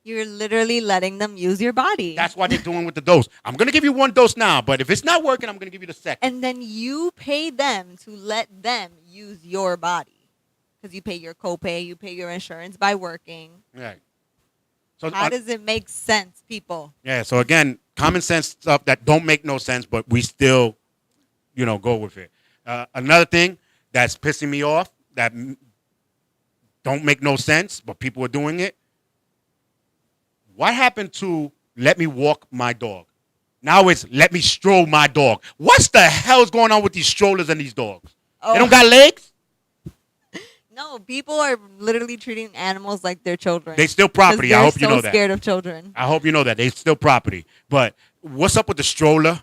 You're literally letting them use your body. That's what they're doing with the dose. I'm going to give you 1 dose now, but if it's not working, I'm going to give you the second. And then you pay them to let them use your body. Because you pay your copay, you pay your insurance by working. Right. So how does it make sense, people? Yeah, so again, common sense stuff that don't make no sense, but we still, go with it. Another thing that's pissing me off that don't make no sense, but people are doing it. What happened to let me walk my dog? Now it's let me stroll my dog. What's the hell's going on with these strollers and these dogs? Oh. They don't got legs? No, people are literally treating animals like they're children. They still property. I hope you know that. They're scared of children. I hope you know that. They still property. But what's up with the stroller?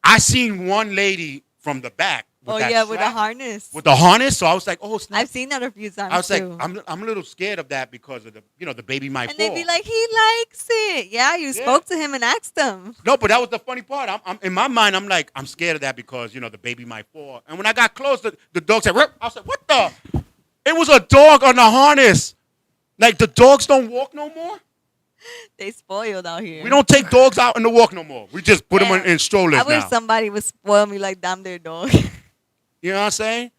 I seen one lady from the back. With a harness. With the harness, so I was like, "Oh, snap." I've seen that a few times. I was like, "I'm a little scared of that because of the baby might fall." And they'd be like, "He likes it." Yeah, you spoke to him and asked him. No, but that was the funny part. I'm in my mind. I'm like, I'm scared of that because the baby might fall. And when I got close, the dog said, "Rip." I was like, "What the?" It was a dog on the harness. Like the dogs don't walk no more. They spoiled out here. We don't take dogs out in the walk no more. We just put them in strollers now. I wish somebody would spoil me like I'm their dog. You know what I'm saying?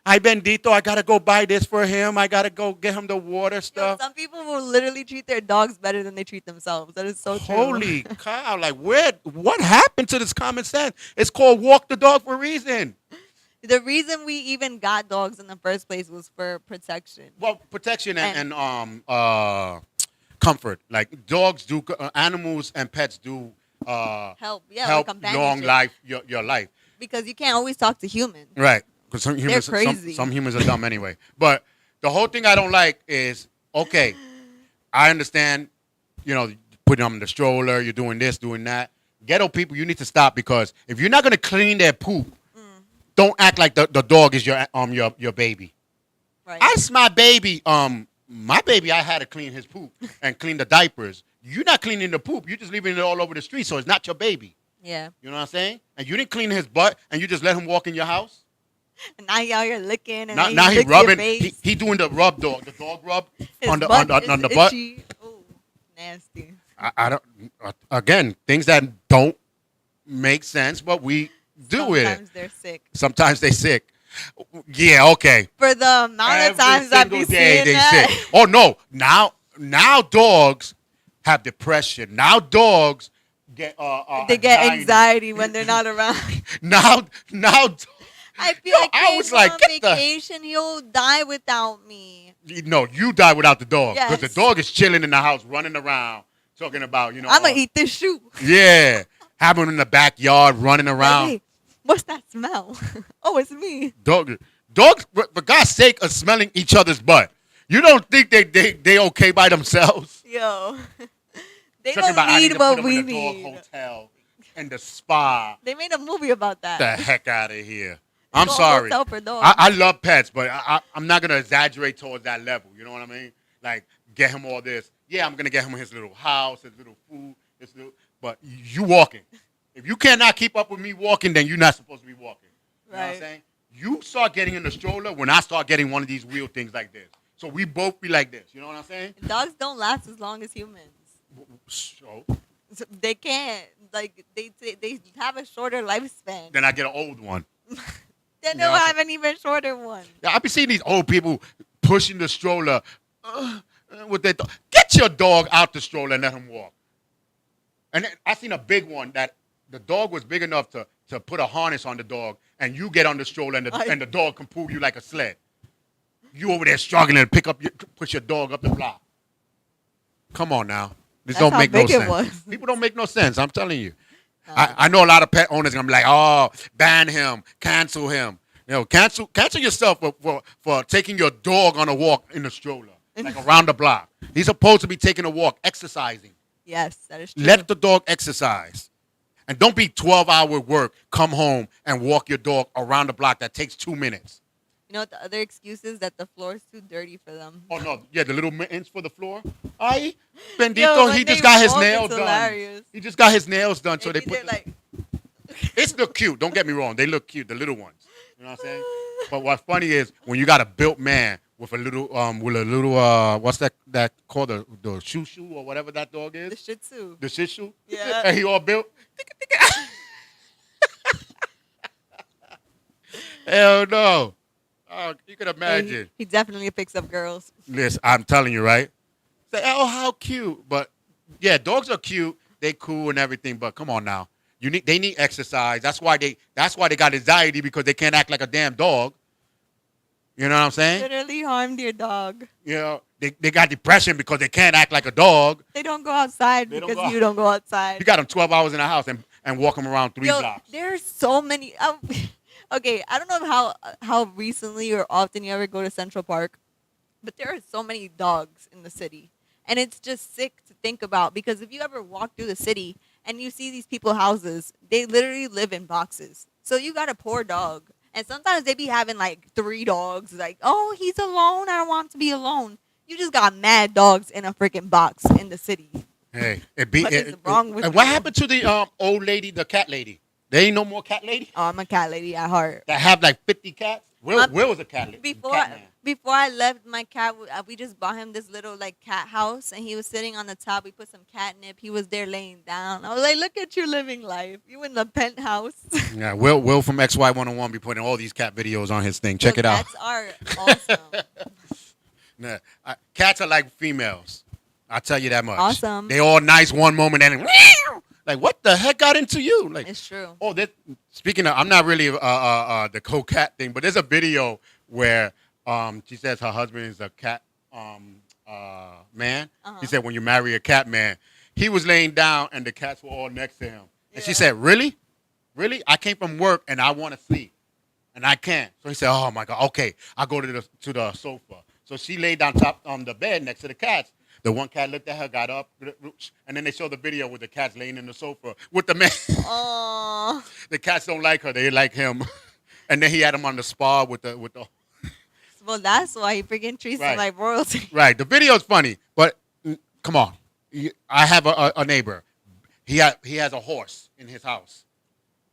Ay, bendito, I got to go buy this for him. I got to go get him the water stuff. Some people will literally treat their dogs better than they treat themselves. That is so true. Holy cow. Like, what happened to this common sense? It's called walk the dog for a reason. The reason we even got dogs in the first place was for protection. Well, protection and comfort. Like dogs do, animals and pets do help like long life, your life. Because you can't always talk to humans. Right. Because some humans, they're crazy. Some humans are dumb anyway. But the whole thing I don't like is, okay, I understand, putting them in the stroller, you're doing this, doing that. Ghetto people, you need to stop because if you're not going to clean their poop, don't act like the dog is your baby. Right. That's my baby. My baby, I had to clean his poop and clean the diapers. You're not cleaning the poop. You're just leaving it all over the street, so it's not your baby. Yeah. You know what I'm saying? And you didn't clean his butt, and you just let him walk in your house. And now he out here licking, and now he rubbing. He doing the rub the dog rub on the butt. Oh, nasty. I don't. Again, things that don't make sense, but we do with it. Sometimes they're sick. Sometimes they're sick. Yeah, okay. For the amount of times I've been seeing that. Sick. Oh no! Now dogs have depression. Now dogs get they get anxiety when they're not around. now. I feel like I was like, on vacation, he'll die without me. No, you die without the dog because the dog is chilling in the house, running around, talking about I'm gonna eat this shoe. Yeah, having him in the backyard, running around. Hey, what's that smell? Oh, it's me. Dogs, for God's sake, are smelling each other's butt. You don't think they okay by themselves? Yo, they don't need what we need. Dog hotel and the spa. They made a movie about that. The heck out of here. I'm sorry. I love pets, but I'm not going to exaggerate towards that level. You know what I mean? Like, get him all this. Yeah, I'm going to get him his little house, his little food. But you walking. If you cannot keep up with me walking, then you're not supposed to be walking. You know what I'm saying? You start getting in the stroller when I start getting one of these wheel things like this. So we both be like this. You know what I'm saying? Dogs don't last as long as humans. So they can't. Like, they have a shorter lifespan. Then I get an old one. Then they'll have an even shorter one. Yeah, I be seeing these old people pushing the stroller with their dog. Get your dog out the stroller and let him walk. And then I seen a big one that the dog was big enough to put a harness on the dog, and you get on the stroller and the dog can pull you like a sled. You over there struggling to push your dog up the block. Come on now. This don't make no sense. People don't make no sense. I'm telling you. I know a lot of pet owners going to be like, oh, ban him, cancel him. Cancel yourself for taking your dog on a walk in the stroller, like around the block. He's supposed to be taking a walk, exercising. Yes, that is true. Let the dog exercise. And don't be 12-hour work, come home and walk your dog around the block. That takes 2 minutes. You know what the other excuse is? That the floor is too dirty for them. Oh, no. Yeah, the little mittens for the floor. Ay, bendito, he just got his nails done. Hilarious. He just got his nails done, so they put It's look cute. Don't get me wrong. They look cute, the little ones. You know what I'm saying? But what's funny is when you got a built man with a little what's that called, the shoo shoo or whatever that dog is? The Shih Tzu. The Shih Tzu. Yeah. And he all built. Hell no. Oh, you can imagine. He definitely picks up girls. Listen, I'm telling you, right? Say, oh, how cute. But yeah, dogs are cute. They cool and everything. But come on now, they need exercise. That's why they got anxiety, because they can't act like a damn dog. You know what I'm saying? Literally harmed your dog. You know, they got depression because they can't act like a dog. They don't go outside because you don't go outside. You got them 12 hours in the house and walk them around 3 blocks. There's so many. Okay, I don't know how recently or often you ever go to Central Park, but there are so many dogs in the city. And it's just sick to think about, because if you ever walk through the city and you see these people's houses, they literally live in boxes. So you got a poor dog. And sometimes they be having like 3 dogs. Like, oh, he's alone. I don't want him to be alone. You just got mad dogs in a freaking box in the city. Hey, what is wrong with you? What happened to the old lady, the cat lady? There ain't no more cat lady? Oh, I'm a cat lady at heart. That have like 50 cats? Where was a cat lady? Before I left my cat, we just bought him this little like cat house, and he was sitting on the top. We put some catnip. He was there laying down. I was like, look at you living life. You in the penthouse. Yeah, Will from XY101 be putting all these cat videos on his thing. Check it out. Cats are awesome. Nah, cats are like females. I'll tell you that much. Awesome. They all nice one moment and like, what the heck got into you? Like, it's true. Oh, speaking of, I'm not really the co-cat thing, but there's a video where she says her husband is a cat man. Uh-huh. He said when you marry a cat man, he was laying down and the cats were all next to him. And she said, really? Really? I came from work and I want to sleep and I can't. So he said, oh my God, okay, I'll go to the sofa. So she laid down top on the bed next to the cats. The one cat looked at her, got up, and then they showed the video with the cats laying in the sofa with the man. Aww. The cats don't like her; they like him. And then he had him on the spa with the. Well, that's why he freaking treats him like royalty. Right. The video's funny, but come on. I have a neighbor. He has a horse in his house.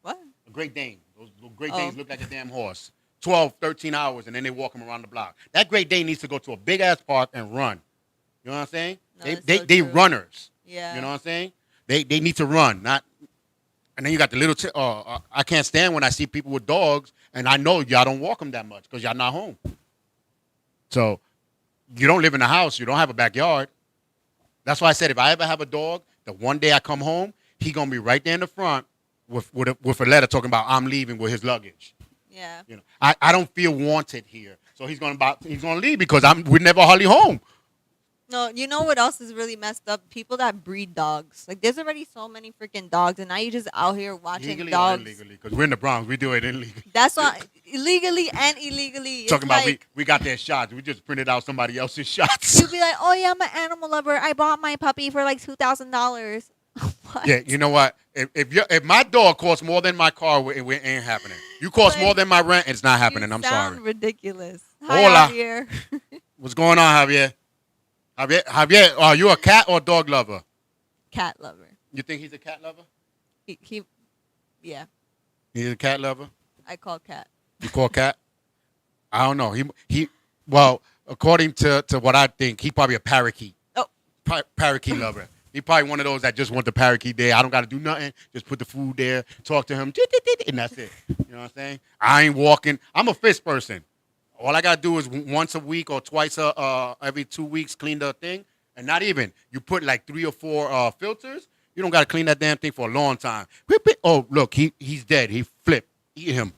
What? A Great Dane. Those Great Danes look like a damn horse. 12, 13 hours, and then they walk him around the block. That Great Dane needs to go to a big ass park and run. You know what I'm saying? No, they runners. Yeah. You know what I'm saying? They need to run, not. And then you got the little. I can't stand when I see people with dogs, and I know y'all don't walk them that much because y'all not home. So, you don't live in a house. You don't have a backyard. That's why I said if I ever have a dog, the one day I come home, he gonna be right there in the front with a letter talking about I'm leaving with his luggage. Yeah. You know, I don't feel wanted here, so he's gonna leave because we're never hardly home. No, you know what else is really messed up? People that breed dogs. Like, there's already so many freaking dogs, and now you're just out here watching legally dogs. Or illegally, because we're in the Bronx. We do it illegally. That's why, illegally and illegally. Talking about we got their shots. We just printed out somebody else's shots. You'd be like, oh, yeah, I'm an animal lover. I bought my puppy for like $2,000. What? Yeah, you know what? If my dog costs more than my car, it ain't happening. You cost more than my rent, it's not happening. I'm sorry. You sound ridiculous. Hi, Hola. Javier. What's going on, Javier? Javier, are you a cat or dog lover? Cat lover. You think he's a cat lover? Yeah. He's a cat lover? I call cat. You call cat? I don't know. Well, according to what I think, he probably a parakeet. Oh. Parakeet lover. He probably one of those that just want the parakeet there. I don't got to do nothing. Just put the food there, talk to him, and that's it. You know what I'm saying? I ain't walking. I'm a fish person. All I got to do is once a week or twice every 2 weeks clean the thing. And not even. You put like 3 or 4 filters. You don't got to clean that damn thing for a long time. Oh, look, he's dead. He flipped. Eat him.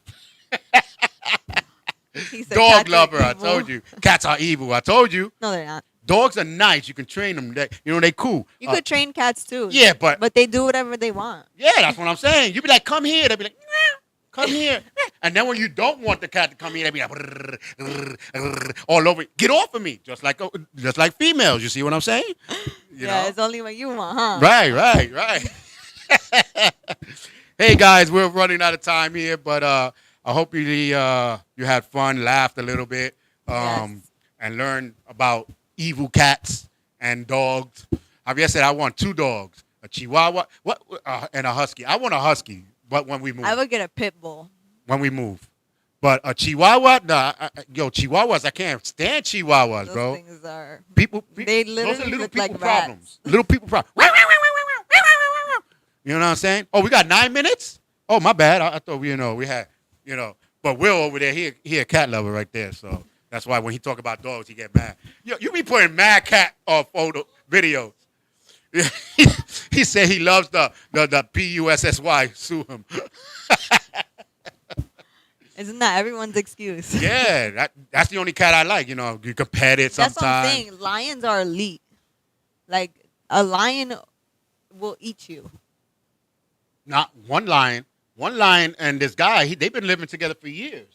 Dog lover, I told you. Cats are evil, I told you. No, they're not. Dogs are nice. You can train them. They cool. You could train cats too. Yeah, but they do whatever they want. Yeah, that's what I'm saying. You be like, come here. They be like, come here. And then when you don't want the cat to come here, they be like, all over. Get off of me. Just like females. You see what I'm saying? You know? It's only what you want, huh? Right. Hey guys, we're running out of time here, but I hope you had fun, laughed a little bit, and learned about evil cats and dogs. Javier said, I want 2 dogs, a Chihuahua and a Husky. I want a Husky, but when we move. I would get a pit bull. When we move. But a Chihuahua, nah, Chihuahuas, I can't stand Chihuahuas, Those bro. things are. People, They those literally are little look people like problems. rats. Little people problems. You know what I'm saying? Oh, we got 9 minutes? Oh, my bad. I thought we had, But Will over there, he a cat lover right there. So that's why when he talk about dogs, he get mad. Yo, you be putting mad cat photo videos. He said he loves the PUSSY. Sue him. Isn't that everyone's excuse? Yeah, that's the only cat I like. You can pet it sometimes. That's what I'm saying. Lions are elite. Like, a lion will eat you. Not one lion. One lion and this guy, they've been living together for years.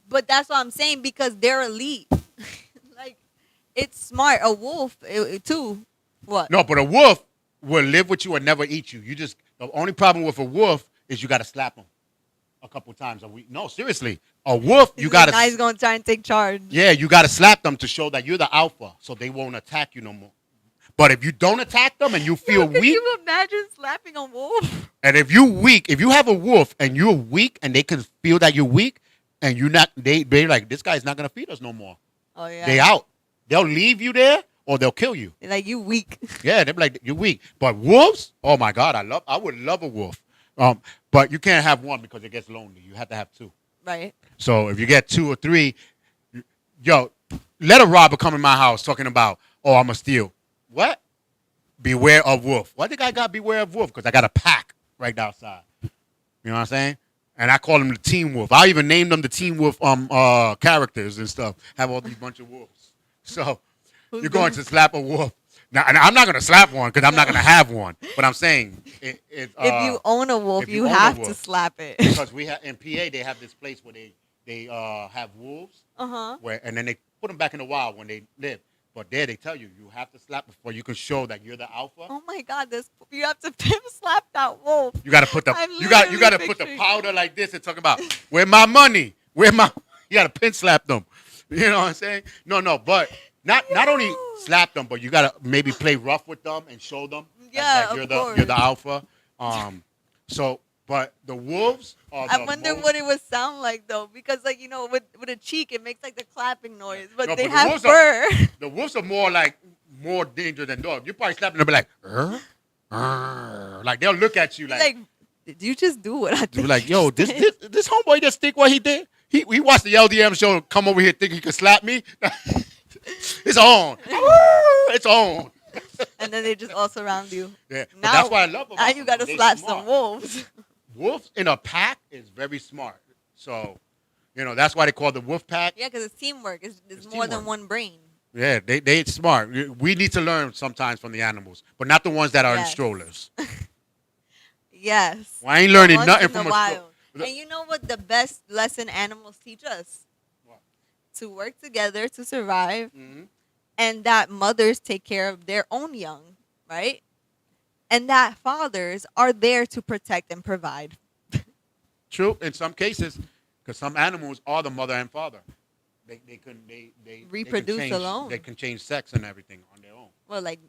But that's what I'm saying, because they're elite. Like, it's smart. A wolf, too. What? No, but a wolf will live with you and never eat you. The only problem with a wolf is you got to slap him a couple times a week. No, seriously. A wolf, you got to. Now he's going to try and take charge. Yeah, you got to slap them to show that you're the alpha, so they won't attack you no more. But if you don't attack them and you feel weak. Can you imagine slapping a wolf? And if you weak, if you have a wolf and you're weak and they can feel that you're weak and you're not, they're like, this guy's not going to feed us no more. Oh, yeah. They out. They'll leave you there or they'll kill you. They're like, you weak. Yeah, they're like, you're weak. But wolves, oh my God, I would love a wolf. But you can't have one because it gets lonely. You have to have two. Right. So if you get 2 or 3, let a robber come in my house talking about, oh, I'm going to steal. What? Beware of wolf. Why think I got beware of wolf? Because I got a pack right outside. You know what I'm saying? And I call them the Team Wolf. I even named them the Team Wolf characters and stuff. Have all these bunch of wolves. So you're going to slap a wolf. Now, and I'm not going to slap one because I'm not going to have one. But I'm saying, if you own a wolf, you have to slap it. Because in PA they have this place where they have wolves. And then they put them back in the wild when they live. But there they tell you have to slap before you can show that you're the alpha. Oh my God! You have to pimp slap that wolf. You got to put the powder like this and talk about where my money, you got to pin slap them. You know what I'm saying? No, but not only slap them, but you got to maybe play rough with them and show them that you're the alpha. But the wolves are I wonder what it would sound like, though, because, like, with a cheek, it makes, like, the clapping noise. But they have fur. The wolves are more dangerous than dogs. You probably slap them and be like, like, they'll look at you like, did you just do what I did? You're like, yo, this homeboy just think what he did? He watched the LDM show and come over here thinking he could slap me? It's on. It's on. And then they just all surround you. Yeah, now, that's why I love them. Now you got to slap some wolves. Wolves in a pack is very smart. So, that's why they call the wolf pack. Yeah, because it's teamwork. It's more than one brain. Yeah, they smart. We need to learn sometimes from the animals, but not the ones that are in strollers. Yes. Well, I ain't learning nothing from the wild. And you know what the best lesson animals teach us? What? To work together to survive, mm-hmm. and that mothers take care of their own young, right? And that fathers are there to protect and provide. True, in some cases, because some animals are the mother and father. They reproduce alone. They can change sex and everything on their own. Well, like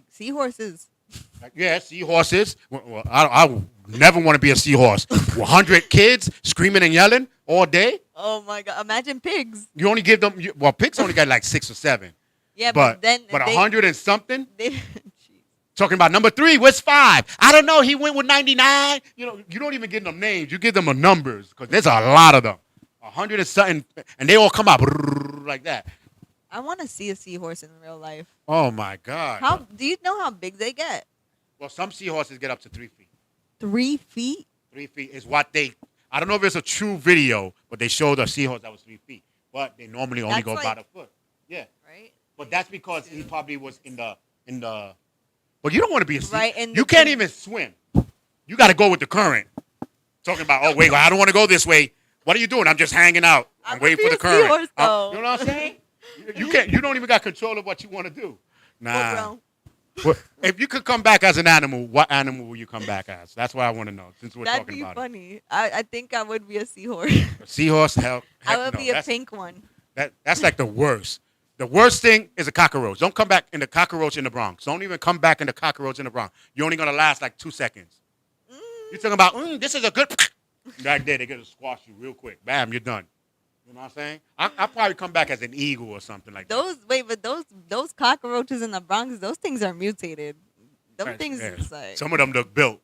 seahorses. Seahorses. Well, I would never want to be a seahorse. 100 kids screaming and yelling all day. Oh my God! Imagine pigs. You only give them. Pigs only got like 6 or 7. Yeah, but 100 and something. Talking about number 3, where's 5? I don't know. He went with 99. You don't even give them names. You give them numbers because there's a lot of them. 100 and something, and they all come out like that. I want to see a seahorse in real life. Oh my God! How do you know how big they get? Well, some seahorses get up to 3 feet. 3 feet? 3 feet is what they. I don't know if it's a true video, but they showed a seahorse that was 3 feet. But they normally only go about a foot. Yeah. Right. But that's because he probably was in the. But you don't want to be a seahorse. Right. You can't even swim. You got to go with the current. Talking about, oh wait, I don't want to go this way. What are you doing? I'm just hanging out. I'm waiting for the current. Seahorse, you know what I'm saying? You can't. You don't even got control of what you want to do. Nah. Well, if you could come back as an animal, what animal will you come back as? That's what I want to know. Since we're That'd talking about be funny. I think I would be a seahorse. A seahorse, heck I would no. be a pink one. That's like the worst. The worst thing is a cockroach. Don't come back in the cockroach in the Bronx. Don't even come back in the cockroach in the Bronx. You're only gonna last like 2 seconds. You're talking about this is a good. Right there, they're gonna squash you real quick. Bam, you're done. You know what I'm saying? I'll probably come back as an eagle or something like that. But those cockroaches in the Bronx, those things are mutated. Them things Yeah. is like Some of them look built.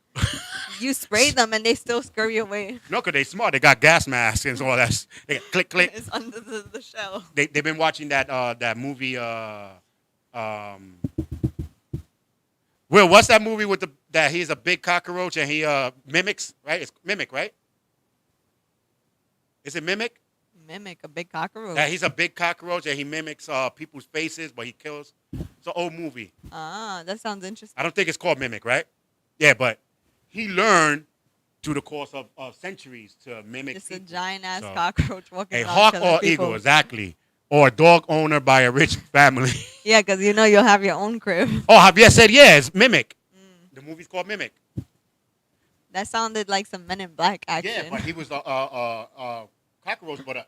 you spray them and they still scurry away. No, because they smart. They got gas masks and all that. They got click, click. It's under the shell. They've been watching that movie. Will, what's that movie with that he's a big cockroach and he mimics, right? It's Mimic, right? Is it Mimic? Mimic a big cockroach. That he's a big cockroach and he mimics people's faces, but he kills. It's an old movie. Ah, that sounds interesting. I don't think it's called Mimic, right? Yeah, but he learned through the course of centuries to mimic. It's a giant ass cockroach walking a around hawk killing or people. eagle, exactly, or a dog owner by a rich family. Yeah, because you'll have your own crib. Oh, Javier said it's Mimic. The movie's called Mimic. That sounded like some Men in Black action. Yeah, but he was a cockroach, but a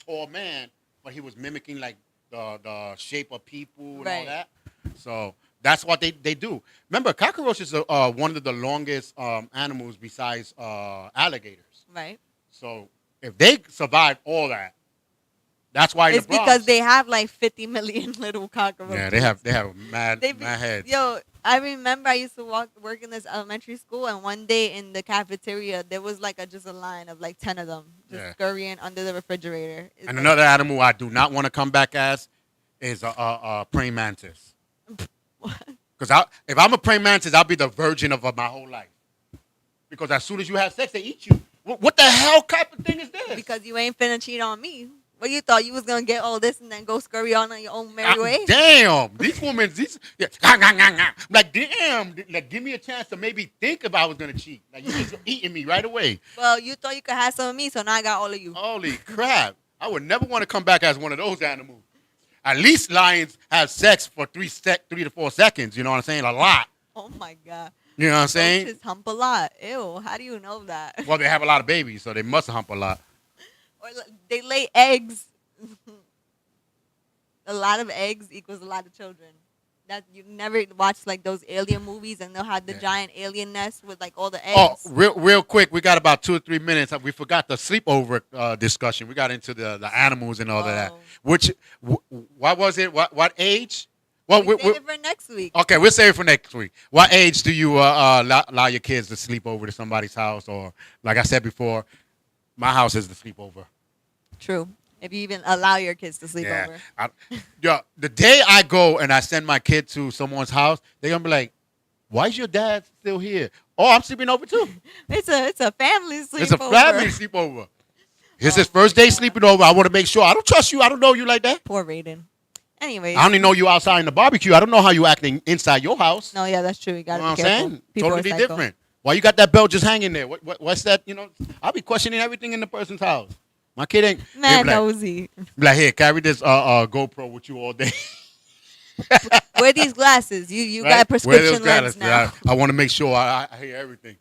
tall man, but he was mimicking like the shape of people and all that. So that's what they do. Remember, cockroaches are one of the longest animals besides alligators. Right. So if they survive all that, that's why it's because they have like 50 million little cockroaches. Yeah, they have mad heads. Yo, I remember I used to work in this elementary school, and one day in the cafeteria there was like just a line of like 10 of them just scurrying under the refrigerator. And another animal I do not want to come back as is a praying mantis. Because if I'm a praying mantis, I'll be the virgin of my whole life. Because as soon as you have sex, they eat you. What the hell type of thing is this? Because you ain't finna cheat on me. What, you thought you was gonna get all this and then go scurry on your own merry way? Damn, these women, like damn, like give me a chance to maybe think if I was gonna cheat. Like you just eating me right away. Well, you thought you could have some of me, so now I got all of you. Holy crap! I would never want to come back as one of those animals. At least lions have sex for 3 to 4 seconds. You know what I'm saying? A lot. Oh my god. You know what I'm saying? Roaches hump a lot. Ew. How do you know that? Well, they have a lot of babies, so they must hump a lot. Or they lay eggs. A lot of eggs equals a lot of children. That you never watch like those alien movies, and they'll have the giant alien nest with like all the eggs. Oh, real quick, we got about 2 or 3 minutes. We forgot the sleepover discussion. We got into the animals and all of that. What was it? What age? Well, we'll save it for next week. Okay, we'll save it for next week. What age do you allow your kids to sleep over to somebody's house? Or, like I said before, my house is the sleepover. True. If you even allow your kids to sleep over. The day I go and I send my kid to someone's house, they're going to be like, why is your dad still here? Oh, I'm sleeping over too. It's a family sleepover. It's a family sleepover. It's his first day sleeping over. I want to make sure. I don't trust you. I don't know you like that. Poor Raiden. Anyways. I only know you outside in the barbecue. I don't know how you acting inside your house. No, yeah, that's true. You got to be careful. You know what I'm saying? Totally different. Why you got that belt just hanging there? What's that? You know, I'll be questioning everything in the person's house. My kid ain't. Man, nosy. Be like, here, carry this GoPro with you all day. Wear these glasses. You got a prescription lens now. I want to make sure I hear everything.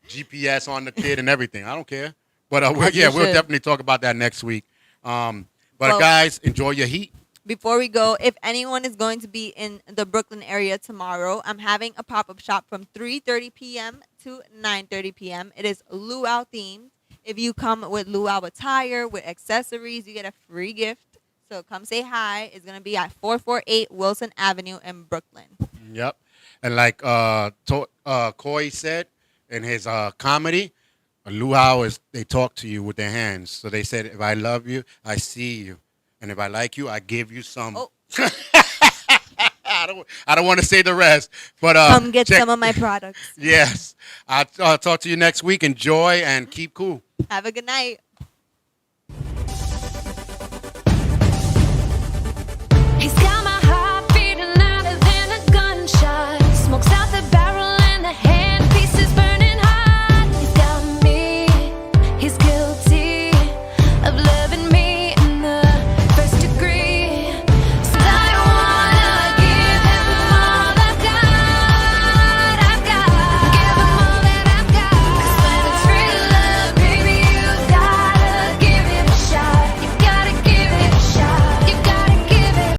GPS on the kid and everything. I don't care. But we'll definitely talk about that next week. Guys, enjoy your heat. Before we go, if anyone is going to be in the Brooklyn area tomorrow, I'm having a pop-up shop from 3:30 p.m. to 9:30 p.m. It is luau themed. If you come with luau attire, with accessories, you get a free gift. So come say hi. It's going to be at 448 Wilson Avenue in Brooklyn. Yep. And like Coy said in his comedy, a luau is they talk to you with their hands. So they said, if I love you, I see you. And if I like you, I give you some. Oh. I don't want to say the rest, but come get some of my products. Yes. I'll talk to you next week. Enjoy and keep cool. Have a good night.